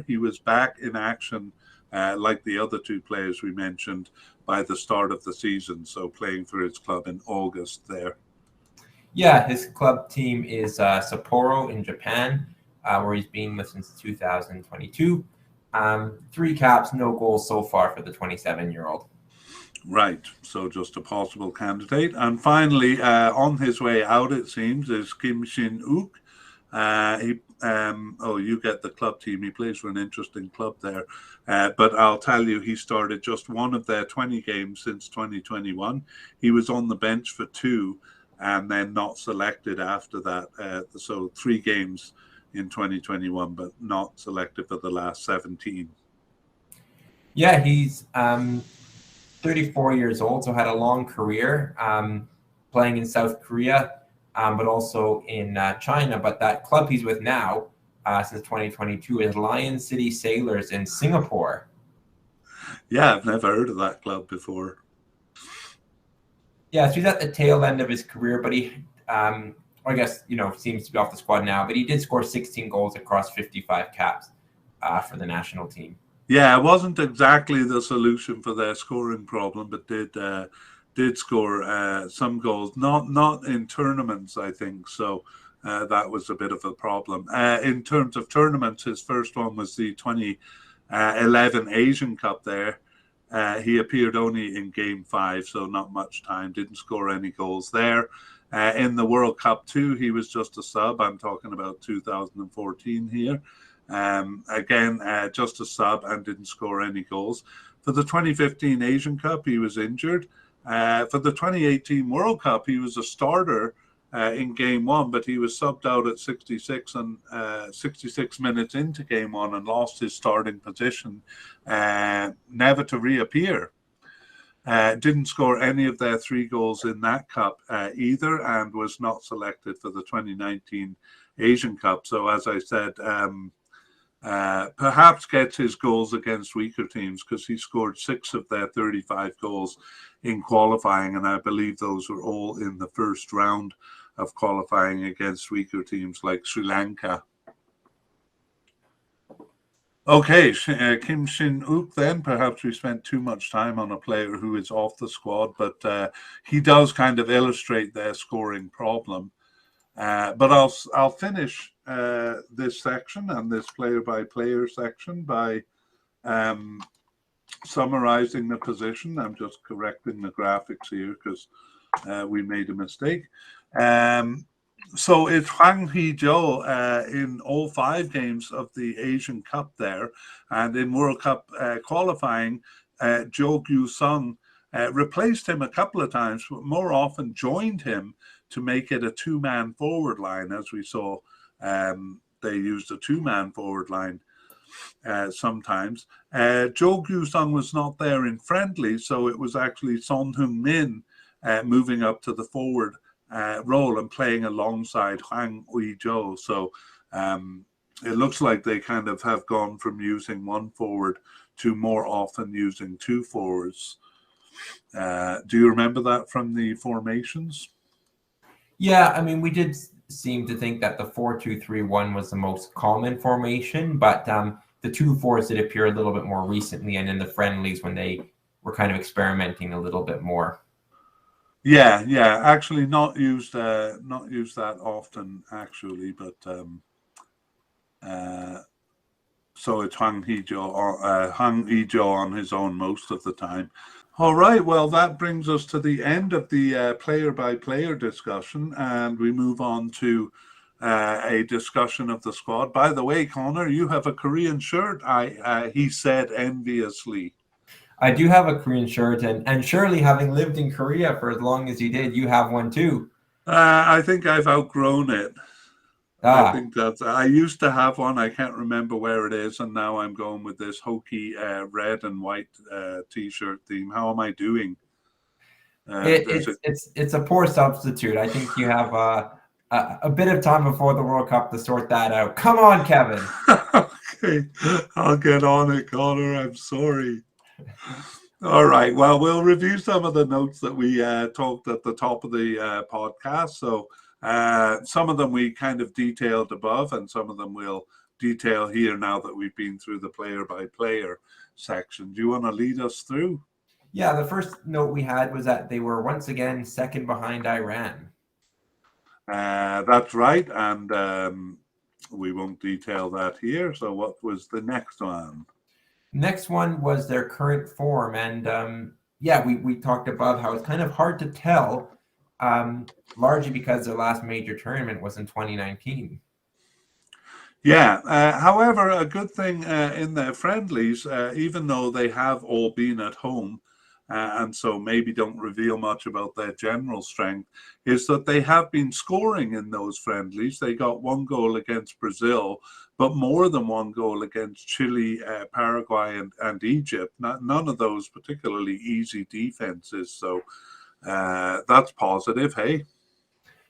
he was back in action like the other 2 players we mentioned by the start of the season, so playing for his club in August there. Yeah, his club team is Sapporo in Japan, where he's been with since 2022. 3 caps, no goals so far for the 27-year-old. Right, so just a possible candidate. And finally, on his way out, it seems, is Kim Shin-wook. You get the club team. He plays for an interesting club there. But I'll tell you, he started just 1 of their 20 games since 2021. He was on the bench for 2 and then not selected after that. So 3 games in 2021, but not selected for the last 17. Yeah, he's 34 years old, so had a long career playing in South Korea, but also in China. But that club he's with now, since 2022, is Lion City Sailors in Singapore. Yeah, I've never heard of that club before. Yeah, so he's at the tail end of his career, but he, seems to be off the squad now. But he did score 16 goals across 55 caps for the national team. Yeah, it wasn't exactly the solution for their scoring problem, but did score some goals, not in tournaments, I think. So that was a bit of a problem. In terms of tournaments, his first one was the 2011 Asian Cup there. He appeared only in game 5, so not much time, didn't score any goals there. In the World Cup 2, he was just a sub. I'm talking about 2014 here. Just a sub and didn't score any goals. For the 2015 Asian Cup, he was injured. For the 2018 World Cup, he was a starter in game one, but he was subbed out at 66 minutes into game one and lost his starting position, never to reappear. Didn't score any of their 3 goals in that cup either, and was not selected for the 2019 Asian Cup. So as I said, perhaps gets his goals against weaker teams, because he scored 6 of their 35 goals in qualifying, and I believe those were all in the first round of qualifying against weaker teams like Sri Lanka. Okay, Kim Shin-wook then. Perhaps we spent too much time on a player who is off the squad, but he does kind of illustrate their scoring problem. But I'll finish this section and this player-by-player section by summarizing the position. I'm just correcting the graphics here because we made a mistake. So it's Hwang Hee-jo in all 5 games of the Asian Cup there, and in World Cup qualifying, Jo Gyu-sung replaced him a couple of times, but more often joined him to make it a 2-man forward line. As we saw, they used a 2-man forward line sometimes. Jo Gyu-sung was not there in friendly, so it was actually Son Heung-min moving up to the forward role and playing alongside Hwang Hee-jo. So it looks like they kind of have gone from using 1 forward to more often using 2 forwards. Do you remember that from the formations? Yeah, I mean, we did seem to think that the 4-2-3-1 was the most common formation, but the 2-4s did appear a little bit more recently, and in the friendlies when they were kind of experimenting a little bit more. Yeah, actually not used that often actually, but so it's Hwang Hee-jo on his own most of the time. All right, well, that brings us to the end of the player-by-player discussion, and we move on to a discussion of the squad. By the way, Connor, you have a Korean shirt, he said enviously. I do have a Korean shirt, and surely, having lived in Korea for as long as you did, you have one too. I think I've outgrown it. I think I used to have one. I can't remember where it is, and now I'm going with this hokey red and white T-shirt theme. How am I doing? It's a poor substitute. I think you have a bit of time before the World Cup to sort that out. Come on, Kevin. Okay, I'll get on it, Connor. I'm sorry. All right. Well, we'll review some of the notes that we talked at the top of the podcast. So some of them we kind of detailed above, and some of them we'll detail here now that we've been through the player-by-player section. Do you want to lead us through? Yeah, the first note we had was that they were once again second behind Iran. That's right, and we won't detail that here. So what was the next one? Next one was their current form, and we talked above how it's kind of hard to tell, largely because their last major tournament was in 2019. Yeah, however, a good thing in their friendlies, even though they have all been at home, and so maybe don't reveal much about their general strength, is that they have been scoring in those friendlies. They got 1 goal against Brazil, but more than 1 goal against Chile, Paraguay, and Egypt. None of those particularly easy defenses. So that's positive, hey?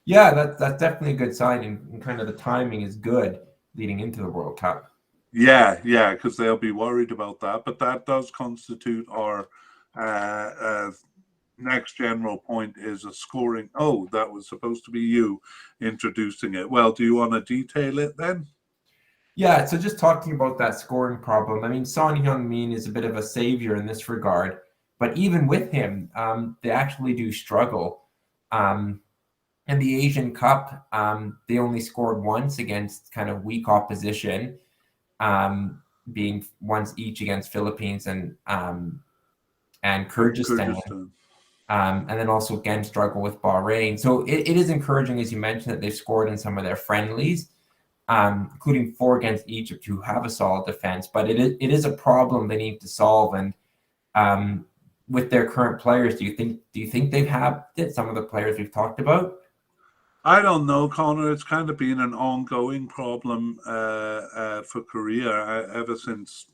Yeah, that's definitely a good sign, and kind of the timing is good leading into the World Cup. Yeah, because they'll be worried about that. But that does constitute our next general point, is a scoring. Oh, that was supposed to be you introducing it. Well, do you want to detail it then? Yeah, so just talking about that scoring problem, I mean, Son Heung-min is a bit of a savior in this regard, but even with him, they actually do struggle. In the Asian Cup, they only scored once against kind of weak opposition, being once each against Philippines and Kyrgyzstan. And then also again struggle with Bahrain. So it is encouraging, as you mentioned, that they've scored in some of their friendlies, including 4 against Egypt, who have a solid defense. But it is a problem they need to solve. And with their current players, do you think they've had some of the players we've talked about? I don't know, Connor. It's kind of been an ongoing problem for Korea ever since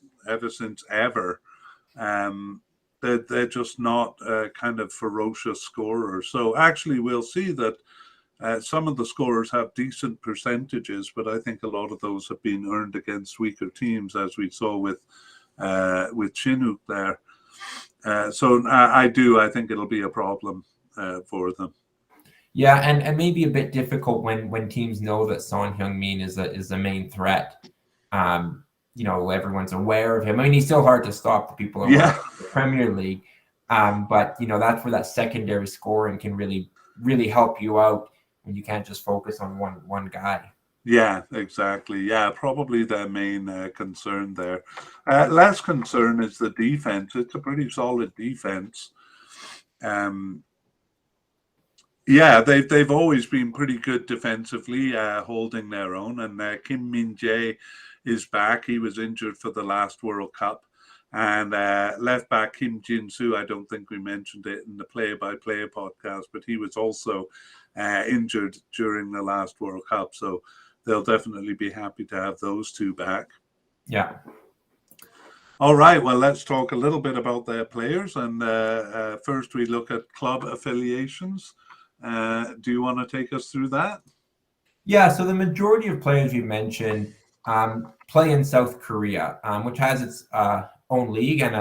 ever. Um, they're just not kind of ferocious scorers. So actually, we'll see that some of the scorers have decent percentages, but I think a lot of those have been earned against weaker teams, as we saw with Chinook there. So I think it'll be a problem for them. Yeah, and maybe a bit difficult when teams know that Son Heung-min is the main threat. Everyone's aware of him. I mean, he's still hard to stop. People are aware Yeah, of the Premier League, but that's where that secondary scoring can really help you out when you can't just focus on one guy. yeah, exactly. Yeah, probably their main concern there. Less concern is the defense. It's a pretty solid defense. Um, Yeah, they've always been pretty good defensively, holding their own. And Kim Min Jae is back. He was injured for the last World Cup. And left back Kim Jin Soo, I don't think we mentioned it in the play-by-play podcast, but he was also injured during the last World Cup. So they'll definitely be happy to have those two back. Yeah. All right, well, let's talk a little bit about their players. And first we look at club affiliations. Do you want to take us through that? Yeah, so the majority of players you mentioned play in South Korea, which has its own league and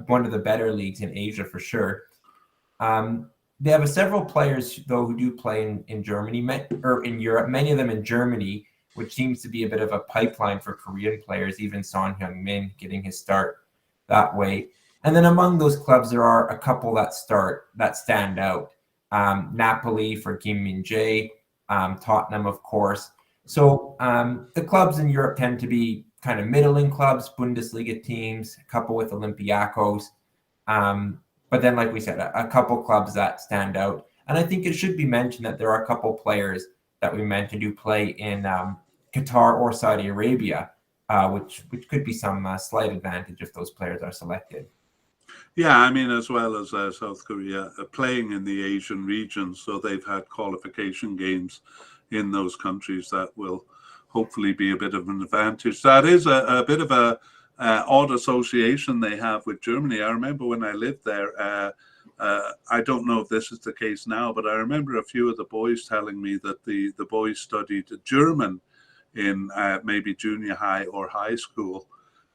one of the better leagues in Asia for sure. They have several players, though, who do play in Germany or in Europe, many of them in Germany, which seems to be a bit of a pipeline for Korean players, even Son Heung-min getting his start that way. And then among those clubs, there are a couple that stand out. Napoli for Kim Min Jae, Tottenham, of course. So the clubs in Europe tend to be kind of middling clubs, Bundesliga teams, a couple with Olympiacos. But then, like we said, a couple clubs that stand out. And I think it should be mentioned that there are a couple players that we mentioned who play in Qatar or Saudi Arabia, which could be some slight advantage if those players are selected. Yeah, I mean, as well as South Korea playing in the Asian region, so they've had qualification games in those countries that will hopefully be a bit of an advantage. That is a bit of a odd association they have with Germany. I remember when I lived there, I don't know if this is the case now, but I remember a few of the boys telling me that the boys studied German in maybe junior high or high school.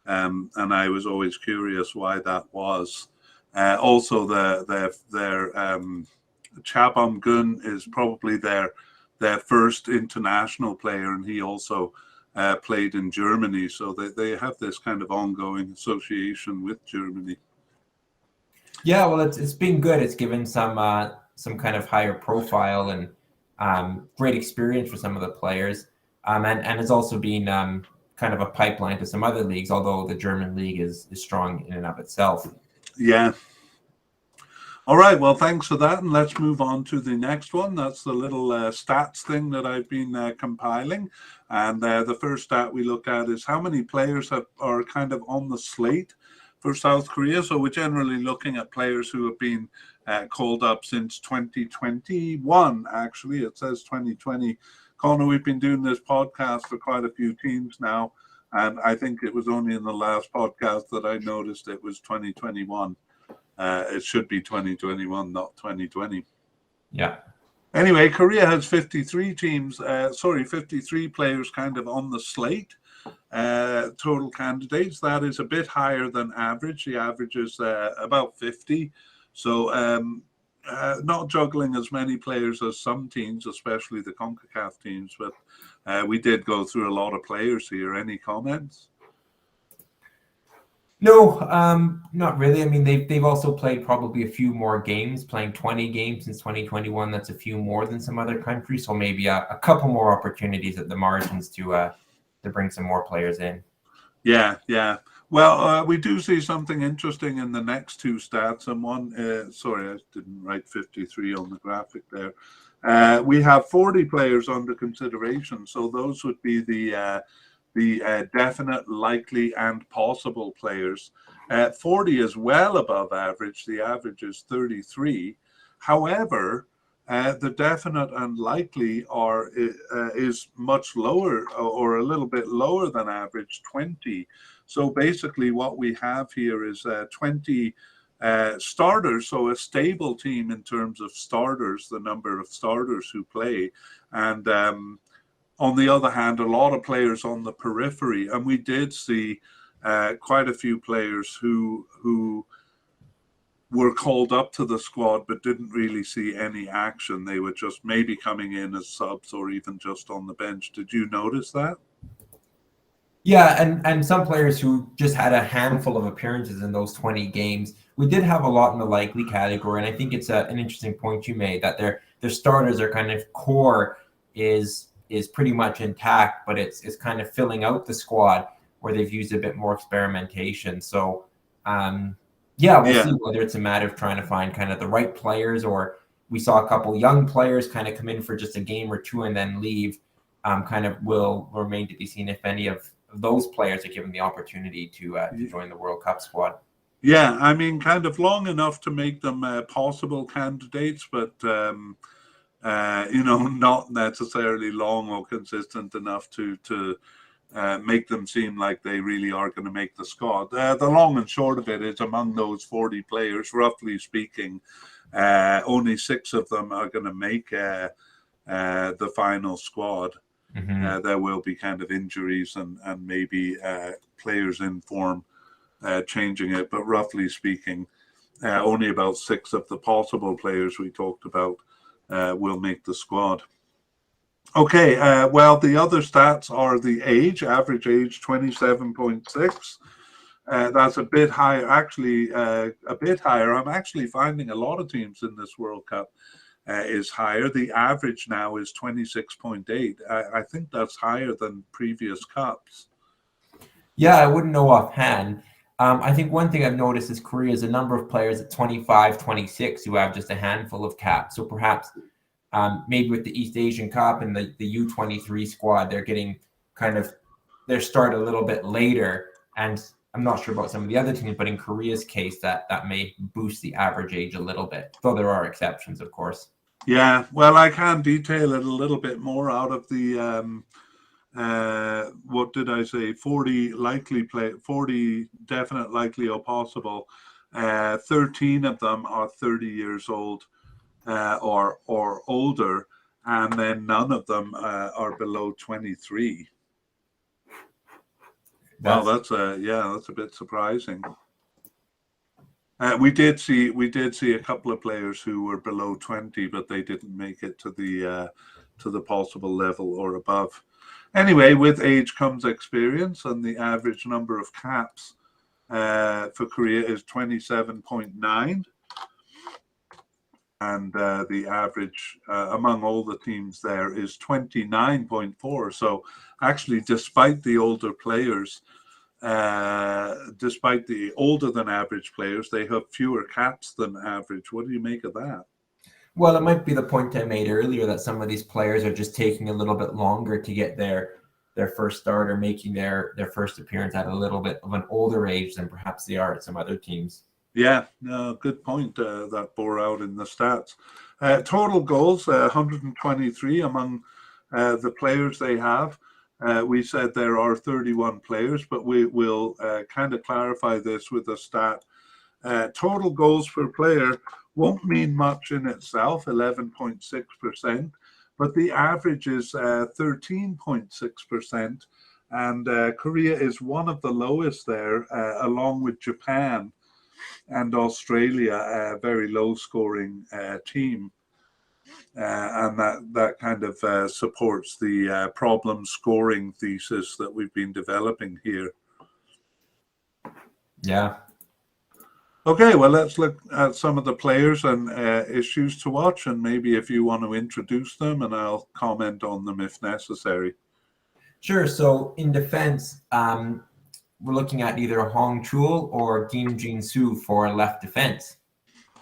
And I was always curious why that was. Also, their Chabom Gun is probably their first international player, and he also played in Germany. So they have this kind of ongoing association with Germany. Yeah, well, it's been good. It's given some kind of higher profile and great experience for some of the players, and it's also been kind of a pipeline to some other leagues, although the German league is strong in and of itself. Yeah. All right. Well, thanks for that. And let's move on to the next one. That's the little stats thing that I've been compiling. And the first stat we look at is how many players are kind of on the slate for South Korea. So we're generally looking at players who have been called up since 2021. Actually, it says 2020. Connor, we've been doing this podcast for quite a few teams now, and I think it was only in the last podcast that I noticed it was 2021. It should be 2021, not 2020. Yeah. Anyway, Korea has 53 players kind of on the slate, total candidates. That is a bit higher than average. The average is about 50. So not juggling as many players as some teams, especially the CONCACAF teams, but we did go through a lot of players here. Any comments? No, not really. I mean, they've also played probably a few more games, playing 20 games since 2021. That's a few more than some other countries. So maybe a couple more opportunities at the margins to bring some more players in. Yeah. Well, we do see something interesting in the next two stats. And one, sorry, I didn't write 53 on the graphic there. We have 40 players under consideration. So those would be the definite, likely, and possible players. 40 is well above average. The average is 33. However, The definite and likely is much lower, or a little bit lower than average, 20. So basically what we have here is 20 starters, so a stable team in terms of starters, the number of starters who play. And on the other hand, a lot of players on the periphery. And we did see quite a few players who were called up to the squad but didn't really see any action. They were just maybe coming in as subs or even just on the bench. Did you notice that? Yeah, and some players who just had a handful of appearances in those 20 games. We did have a lot in the likely category, and I think it's an interesting point you made that their starters are kind of core is pretty much intact, but it's kind of filling out the squad where they've used a bit more experimentation. So yeah, we'll see whether it's a matter of trying to find kind of the right players, or we saw a couple young players kind of come in for just a game or two and then leave. Kind of will remain to be seen if any of those players are given the opportunity to join the World Cup squad. Yeah, I mean, kind of long enough to make them possible candidates, but not necessarily long or consistent enough to make them seem like they really are going to make the squad. The long and short of it is, among those 40 players, roughly speaking, only 6 of them are going to make the final squad. Mm-hmm. There will be kind of injuries and maybe players in form changing it, but roughly speaking, only about 6 of the possible players we talked about will make the squad. Okay, well, the other stats are the average age 27.6. That's a bit higher, actually, a bit higher. I'm actually finding a lot of teams in this World Cup is higher. The average now is 26.8. I think that's higher than previous cups. Yeah, I wouldn't know offhand. I think one thing I've noticed is Korea is a number of players at 25, 26 who have just a handful of caps. So perhaps maybe with the East Asian Cup and the U23 squad, they're getting kind of their start a little bit later. And I'm not sure about some of the other teams, but in Korea's case, that may boost the average age a little bit, though there are exceptions, of course. Yeah, well, I can detail it a little bit more out of the what did I say? 40 definite, likely, or possible. 13 of them are 30 years old or older, and then none of them are below 23. Well, that's a bit surprising. We did see a couple of players who were below 20, but they didn't make it to the possible level or above. Anyway, with age comes experience, and the average number of caps for Korea is 27.9, and the average among all the teams there is 29.4. So actually, despite the older players, despite the older than average players, they have fewer caps than average. What do you make of that? Well, it might be the point I made earlier that some of these players are just taking a little bit longer to get their first start, or making their first appearance at a little bit of an older age than perhaps they are at some other teams. Yeah, good point. That bore out in the stats. Total goals, 123 among the players they have. We said there are 31 players, but we will kind of clarify this with a stat. Total goals per player won't mean much in itself, 11.6%, but the average is 13.6%, and Korea is one of the lowest there, along with Japan and Australia, a very low scoring team. And that kind of supports the problem scoring thesis that we've been developing here. Yeah. Okay, well, let's look at some of the players and issues to watch, and maybe if you want to introduce them, and I'll comment on them if necessary. Sure. So in defense, we're looking at either Hong Chul or Kim Jin-soo for left defense.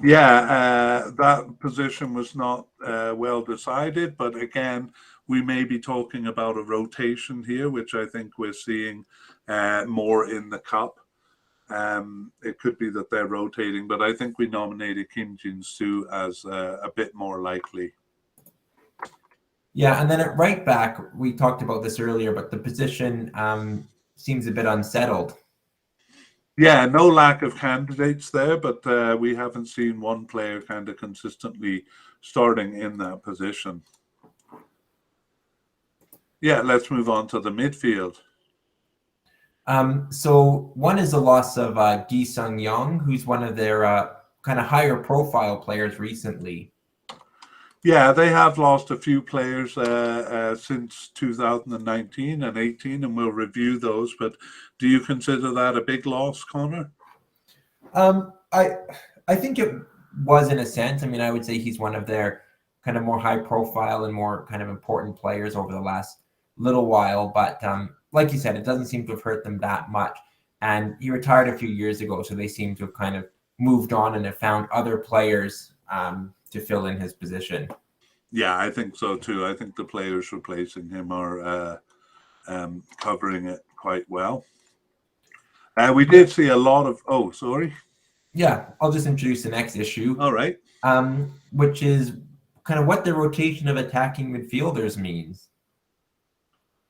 Yeah, that position was not well decided, but again, we may be talking about a rotation here, which I think we're seeing more in the cup. It could be that they're rotating, but I think we nominated Kim Jin-soo as a bit more likely. Yeah, and then at right back, we talked about this earlier, but the position seems a bit unsettled. Yeah, no lack of candidates there, but we haven't seen one player kind of consistently starting in that position. Yeah, let's move on to the midfield. So one is the loss of Gi Sung-young, who's one of their kind of higher profile players recently. Yeah, they have lost a few players since 2019 and 18, and we'll review those. But do you consider that a big loss, Connor? I think it was in a sense. I mean, I would say he's one of their kind of more high profile and more kind of important players over the last little while. But like you said, it doesn't seem to have hurt them that much. And he retired a few years ago, so they seem to have kind of moved on and have found other players to fill in his position. Yeah, I think so too. I think the players replacing him are covering it quite well. We did see a lot of. Oh, sorry. Yeah, I'll just introduce the next issue. All right. Which is kind of what the rotation of attacking midfielders means.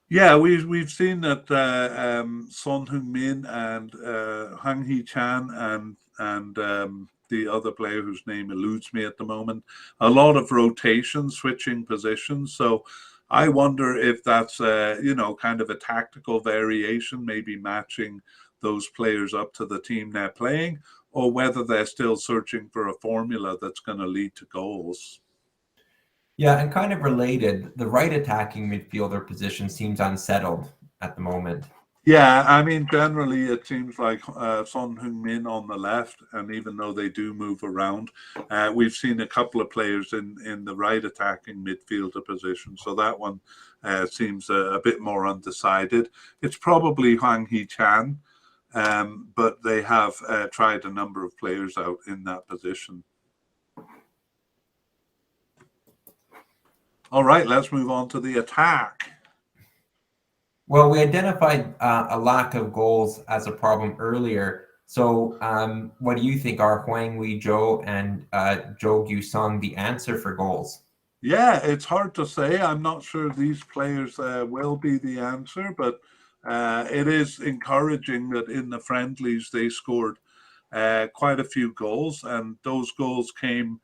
Yeah, we've seen that Son Heung-min and Hwang Hee-chan and the other player whose name eludes me at the moment, a lot of rotation, switching positions. So I wonder if that's kind of a tactical variation, maybe matching those players up to the team they're playing, or whether they're still searching for a formula that's going to lead to goals. Yeah, and kind of related, the right attacking midfielder position seems unsettled at the moment. Yeah, I mean, generally it seems like Son Heung-min on the left, and even though they do move around, we've seen a couple of players in the right attacking midfielder position, so that one seems a bit more undecided. It's probably Hwang Hee-chan, but they have tried a number of players out in that position. All right, let's move on to the attack. Well, we identified a lack of goals as a problem earlier. So what do you think? Are Hwang Wei-jo and Jo Gyu-sung the answer for goals? Yeah, it's hard to say. I'm not sure these players will be the answer, but it is encouraging that in the friendlies they scored quite a few goals, and those goals came.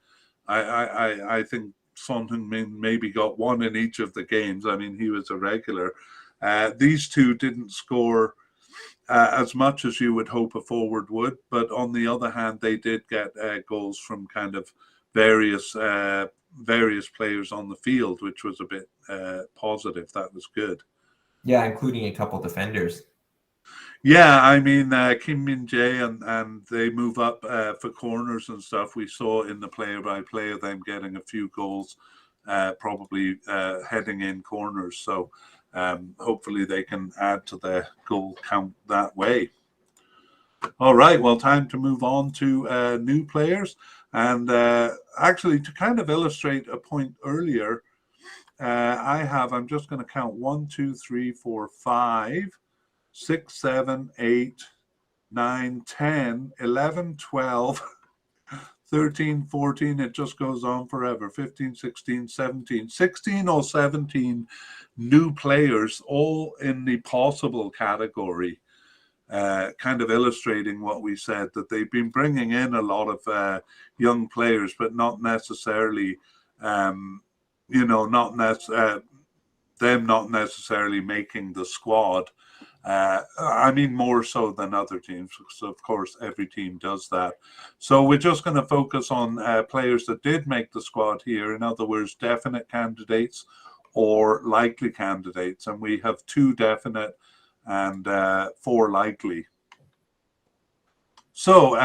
I think Son Heung-min maybe got one in each of the games. I mean, he was a regular. These two didn't score as much as you would hope a forward would, but on the other hand, they did get goals from kind of various players on the field, which was a bit positive. That was good. Yeah, including a couple defenders. Yeah, I mean Kim Min-jae and they move up for corners and stuff. We saw in the play-by-play of them getting a few goals, probably heading in corners. So hopefully they can add to the goal count that way. All right, well, time to move on to new players. And actually, to kind of illustrate a point earlier, I'm just going to count 1, 2, 3, 4, 5, 6, 7, 8, 9, 10, 11, 12, 13, 14, it just goes on forever, 15, 16, 17, 16 or 17 new players, all in the possible category, kind of illustrating what we said, that they've been bringing in a lot of young players, but not necessarily, them not necessarily making the squad. I mean, more so than other teams, because of course every team does that. So we're just going to focus on players that did make the squad here. In other words, definite candidates or likely candidates. And we have 2 definite and 4 likely. So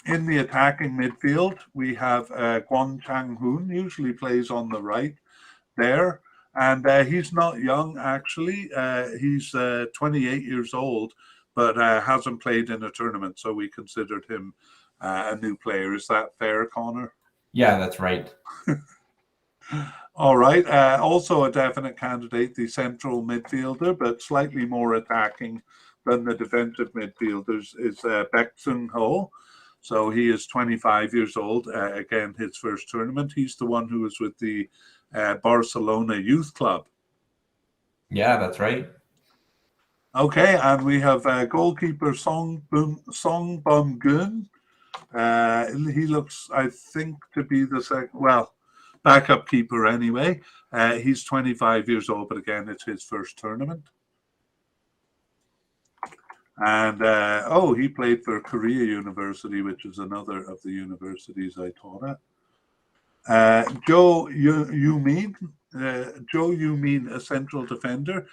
in the attacking midfield, we have Kwon Chang-hoon, usually plays on the right there. And he's not young, actually. He's 28 years old, but hasn't played in a tournament. So we considered him a new player. Is that fair, Connor? Yeah, that's right. All right. Also a definite candidate, the central midfielder, but slightly more attacking, than the defensive midfielders is Baek Seung-ho. So he is 25 years old. Again, his first tournament. He's the one who was with the Barcelona Youth Club. Yeah, that's right. Okay, and we have goalkeeper Song Bum-gun. He looks, I think, to be the backup keeper anyway. He's 25 years old, but again, it's his first tournament. And he played for Korea University, which is another of the universities I taught at. Joe Yu-min, a central defender.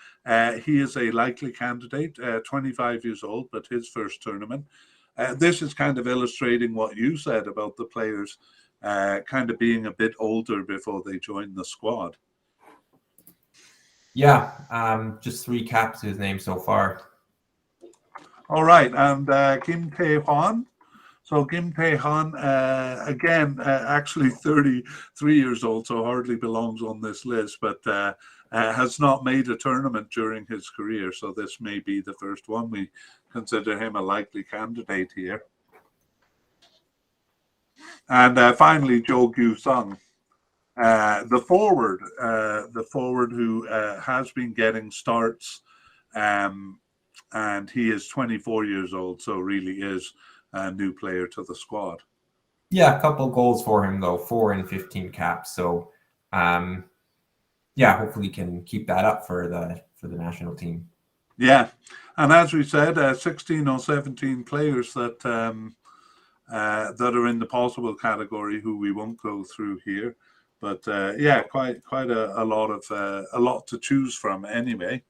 He is a likely candidate, 25 years old, but his first tournament. This is kind of illustrating what you said about the players kind of being a bit older before they join the squad. Yeah, just 3 caps to his name so far. All right, and Kim Tae-hwan. So Kim Tae-hwan, again, actually 33 years old, so hardly belongs on this list, but has not made a tournament during his career. So this may be the first one. We consider him a likely candidate here. And finally, Jo Gyu-sung, the forward who has been getting starts, and he is 24 years old, so really is a new player to the squad. Yeah, a couple goals for him though, 4 and 15 caps. So, hopefully can keep that up for the national team. Yeah, and as we said, 16 or 17 players that that are in the possible category who we won't go through here, but quite a lot to choose from anyway.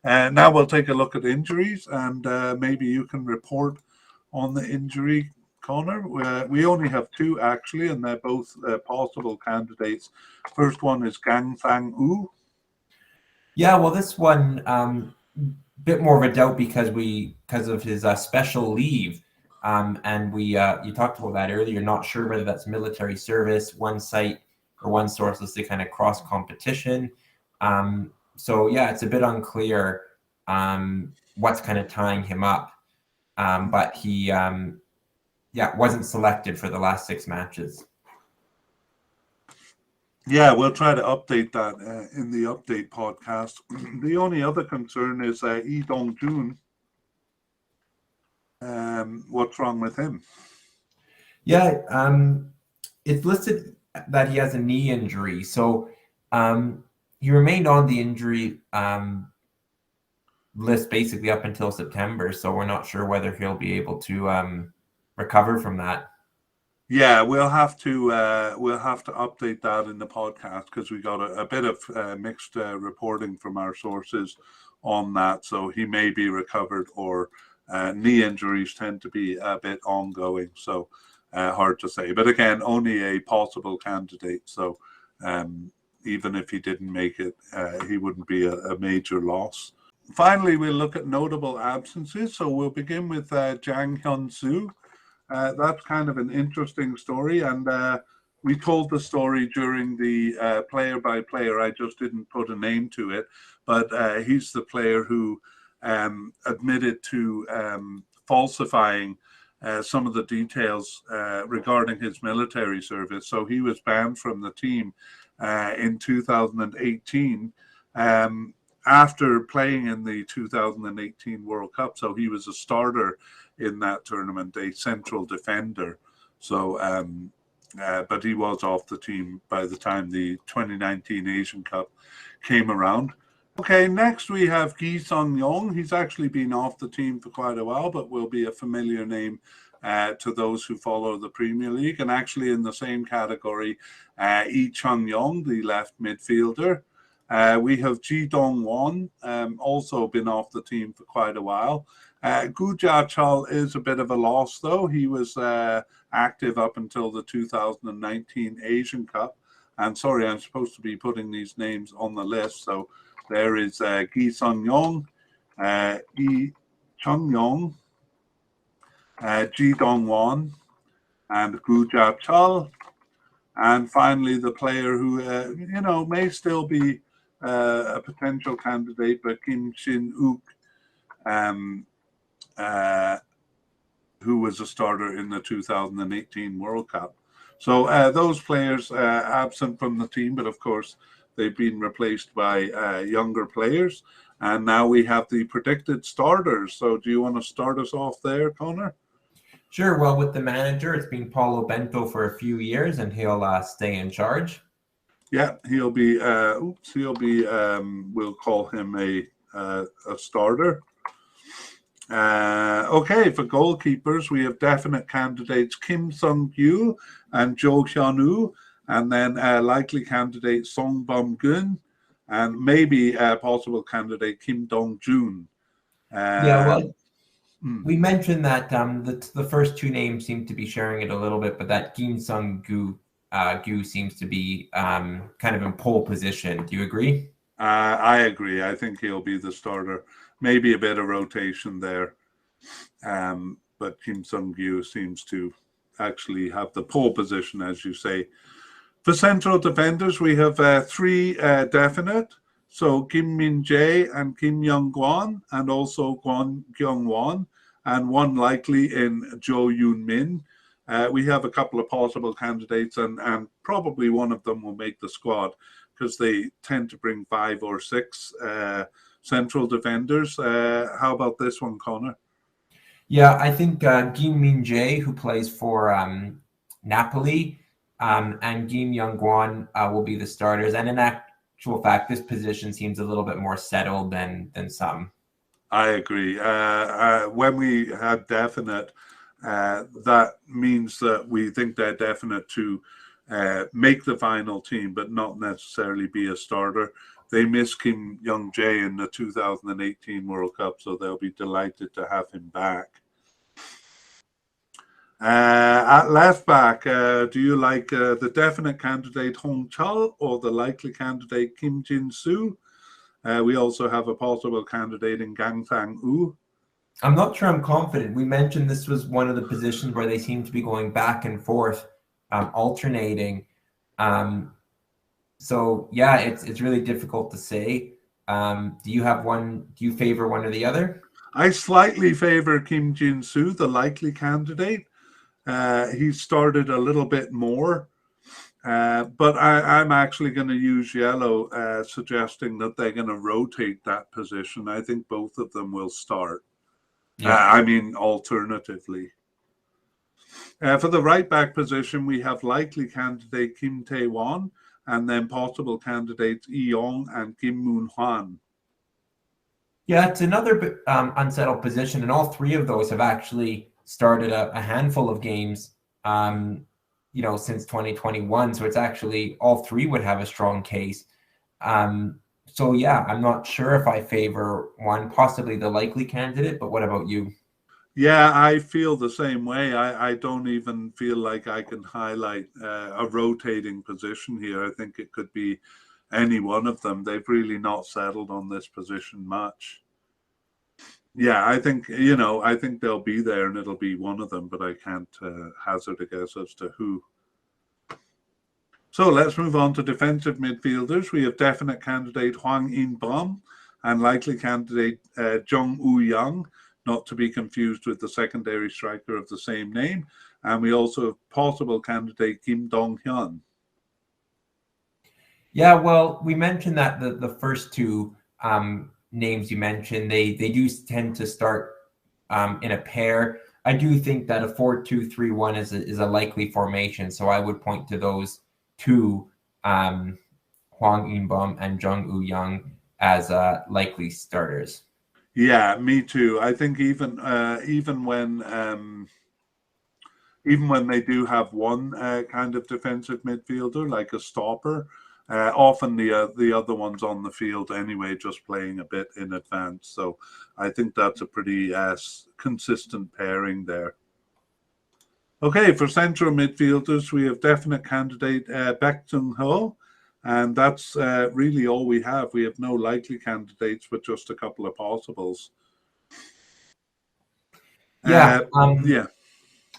Now we'll take a look at injuries, and maybe you can report on the injury, Connor. We only have 2 actually, and they're both possible candidates. First one is Gang Sang-woo. Yeah, well, this one bit more of a doubt because of his special leave, and we you talked about that earlier. Not sure whether that's military service, one site or one source is the kind of cross competition. So yeah, it's a bit unclear what's kind of tying him up. But he wasn't selected for the last 6 matches. Yeah, we'll try to update that in the update podcast. The only other concern is Lee Dong-jun. What's wrong with him? Yeah, it's listed that he has a knee injury. So he remained on the injury list basically up until September. So we're not sure whether he'll be able to recover from that. Yeah, we'll have to update that in the podcast because we got a bit of mixed reporting from our sources on that. So he may be recovered, or knee injuries tend to be a bit ongoing. So hard to say. But again, only a possible candidate. So even if he didn't make it, he wouldn't be a major loss. Finally, we'll look at notable absences. So we'll begin with Jang Hyun-soo. That's kind of an interesting story, and we told the story during the player by player. I just didn't put a name to it, but he's the player who admitted to falsifying some of the details regarding his military service. So he was banned from the team in 2018 after playing in the 2018 World Cup. So he was a starter in that tournament, a central defender. So, but he was off the team by the time the 2019 Asian Cup came around. Okay, next we have Gi Sung-yong. He's actually been off the team for quite a while, but will be a familiar name to those who follow the Premier League. And actually in the same category, Lee Chung-yong, the left midfielder. We have Ji Dong-won, also been off the team for quite a while. Gu Jia-chul is a bit of a loss, though. He was active up until the 2019 Asian Cup. And sorry, I'm supposed to be putting these names on the list. So there is Gi Sung-yong, Lee Chung-yong, Ji Dong-won, and Gu Jia-chul. And finally, the player who, may still be a potential candidate, but Kim Shin-wook. um, uh, who was a starter in the 2018 World Cup. So those players absent from the team, but of course they've been replaced by younger players. And now we have the predicted starters. So do you want to start us off there, Connor? Sure. Well, with the manager, it's been Paulo Bento for a few years, and he'll stay in charge. Yeah, he'll be. We'll call him a starter. Okay, for goalkeepers, we have definite candidates Kim Sung-gyu and Jo Hyun-woo, and then likely candidate Song Bum-gun, and maybe a possible candidate Kim Dong-jun. We mentioned that the first two names seem to be sharing it a little bit, but that Kim Sung-gyu seems to be kind of in pole position. Do you agree? I agree. I think he'll be the starter. Maybe a bit of rotation there. But Kim Sung-gyu seems to actually have the pole position, as you say. For central defenders, we have three definite. So Kim Min-jae and Kim Young-kwon, and also Kwon Kyung-won, and one likely in Jo Yoon-min. We have a couple of possible candidates, and probably one of them will make the squad because they tend to bring 5 or 6 central defenders. How about this one, Connor? Yeah, I think Kim Min-jae, who plays for Napoli, and Kim Young-kwon will be the starters. And in actual fact, this position seems a little bit more settled than some. I agree. When we had definite, that means that we think they're definite to make the final team, but not necessarily be a starter. They missed Kim Young-jae in the 2018 World Cup, so they'll be delighted to have him back. At left back, do you like the definite candidate Hong Chul or the likely candidate Kim Jin-soo? We also have a possible candidate in Gang Sang-woo. I'm not sure I'm confident. We mentioned this was one of the positions where they seem to be going back and forth, alternating. So yeah, it's really difficult to say. Do you favor one or the other? I slightly favor Kim Jin-soo, the likely candidate. He started a little bit more. But I'm actually going to use yellow, suggesting that they're going to rotate that position. I think both of them will start. Yeah. Alternatively. For the right back position, we have likely candidate Kim Tae-won and then possible candidates Lee Yong and Kim Moon-hwan. Yeah, it's another unsettled position, and all three of those have actually started a handful of games. Since 2021. So it's actually all three would have a strong case. So yeah, I'm not sure if I favor one, possibly the likely candidate, but what about you? Yeah, I feel the same way. I don't even feel like I can highlight a rotating position here. I think it could be any one of them. They've really not settled on this position much. Yeah, I think they'll be there and it'll be one of them, but I can't hazard a guess as to who. So let's move on to defensive midfielders. We have definite candidate Hwang In-bum and likely candidate Jung Woo-young, not to be confused with the secondary striker of the same name. And we also have possible candidate Kim Dong-hyun. Yeah, well, we mentioned that the first two names you mentioned, they do tend to start in a pair. I do think that a 4-2-3-1 is a likely formation, so I would point to those two, Hwang In-bum and Jung Woo-young, as likely starters. Yeah, me too. I think even when they do have one kind of defensive midfielder, like a stopper, often the other one's on the field anyway, just playing a bit in advance. So I think that's a pretty consistent pairing there. Okay, for central midfielders, we have definite candidate Baek Jung-ho, and that's really all we have. We have no likely candidates, but just a couple of possibles. Yeah, yeah.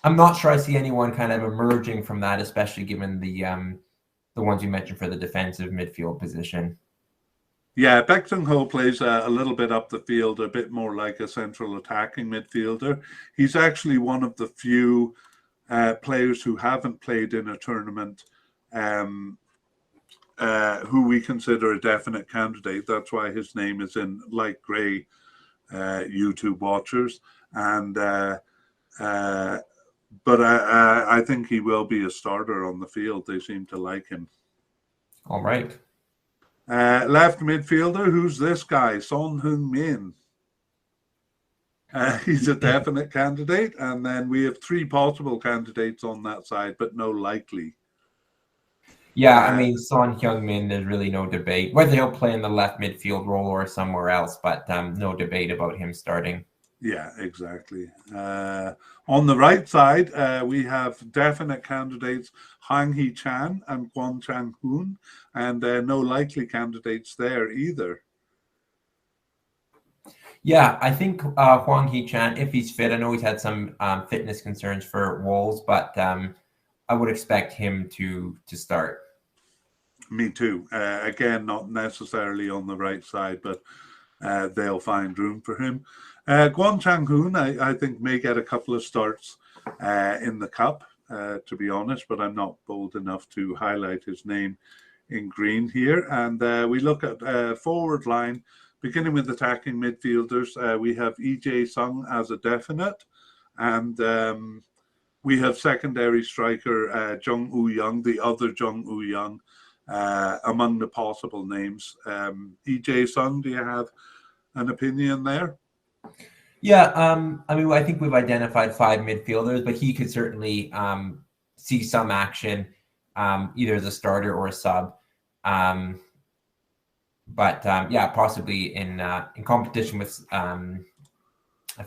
I'm not sure I see anyone kind of emerging from that, especially given the ones you mentioned for the defensive midfield position. Yeah, Baek Sung-ho plays a little bit up the field, a bit more like a central attacking midfielder. He's actually one of the few players who haven't played in a tournament um, who we consider a definite candidate. That's why his name is in light grey YouTube watchers. And but I think he will be a starter on the field. They seem to like him. All right. Left midfielder, who's this guy? Son Heung-min. He's a definite candidate. And then we have 3 possible candidates on that side, but no likely. Yeah, I mean, Son Heung-min, there's really no debate. Whether he'll play in the left midfield role or somewhere else, but no debate about him starting. Yeah, exactly. On the right side, we have definite candidates, Hwang Hee-chan and Kwon Chang-hoon, and no likely candidates there either. Yeah, I think Hwang Hee-chan, if he's fit, I know he's had some fitness concerns for Wolves, but I would expect him to start. Me too. Again, not necessarily on the right side, but they'll find room for him. Kwon Chang-hoon, I think, may get a couple of starts in the cup, to be honest, but I'm not bold enough to highlight his name in green here. And we look at forward line, beginning with attacking midfielders. We have Lee Jae-sung as a definite, and we have secondary striker Jung Woo-young, the other Jung Woo-young, among the possible names. Lee Jae-sung, do you have an opinion there? Yeah, I mean, I think we've identified 5 midfielders, but he could certainly see some action, either as a starter or a sub. But yeah, possibly in competition with I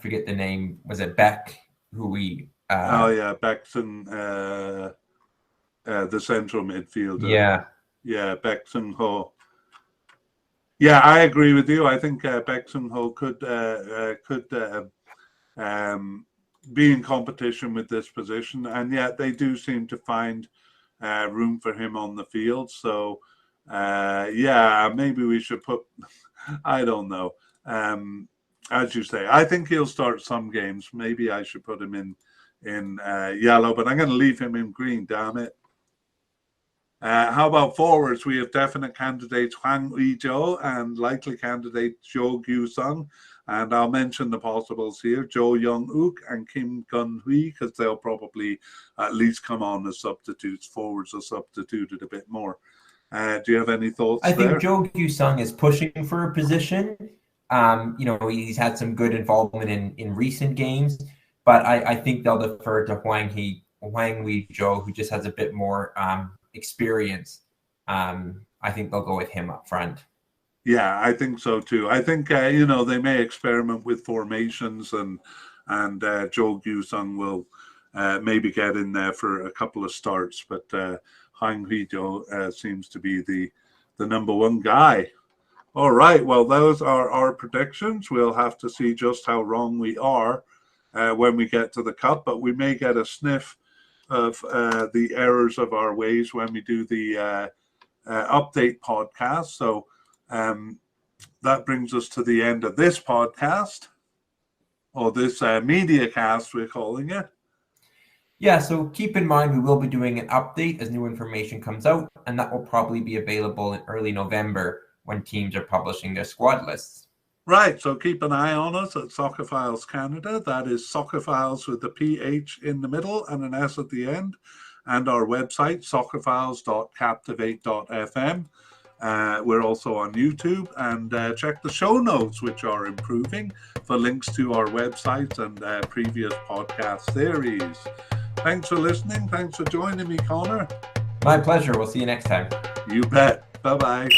forget the name. Was it Beck? Who we? Oh yeah, Baek-sung, the central midfielder. Yeah, Baek Sung-ho. Yeah, I agree with you. I think Baek Sung-ho could be in competition with this position, and yet they do seem to find room for him on the field. So, yeah, maybe we should put. I don't know. As you say, I think he'll start some games. Maybe I should put him in yellow, but I'm going to leave him in green. Damn it. How about forwards? We have definite candidates Hwang Ui-jo and likely candidate Jo Gyu-sung. And I'll mention the possibles here, Jo Young-uk and Kim Gun-hui, because they'll probably at least come on as substitutes. Forwards are substituted a bit more. Do you have any thoughts there? I think Jo Gyu-sung is pushing for a position. You know, he's had some good involvement in recent games, but I think they'll defer to Hwang Ui-jo, who just has a bit more experience. I think they'll go with him up front. Yeah, I think so too. I think you know, they may experiment with formations, and Jo Gyu-sung will maybe get in there for a couple of starts, but Hwang Ui-jo seems to be the number one guy. All right, well, those are our predictions. We'll have to see just how wrong we are when we get to the cup, but we may get a sniff of the errors of our ways when we do the update podcast. So that brings us to the end of this podcast, or this mediacast, we're calling it. Yeah, so keep in mind we will be doing an update as new information comes out, and that will probably be available in early November when teams are publishing their squad lists. Right, so keep an eye on us at Soccerphiles Canada. That is Soccerphiles with the PH in the middle and an S at the end. And our website, soccerphiles.captivate.fm. We're also on YouTube, and check the show notes, which are improving, for links to our websites and previous podcast series. Thanks for listening. Thanks for joining me, Connor. My pleasure. We'll see you next time. You bet. Bye-bye.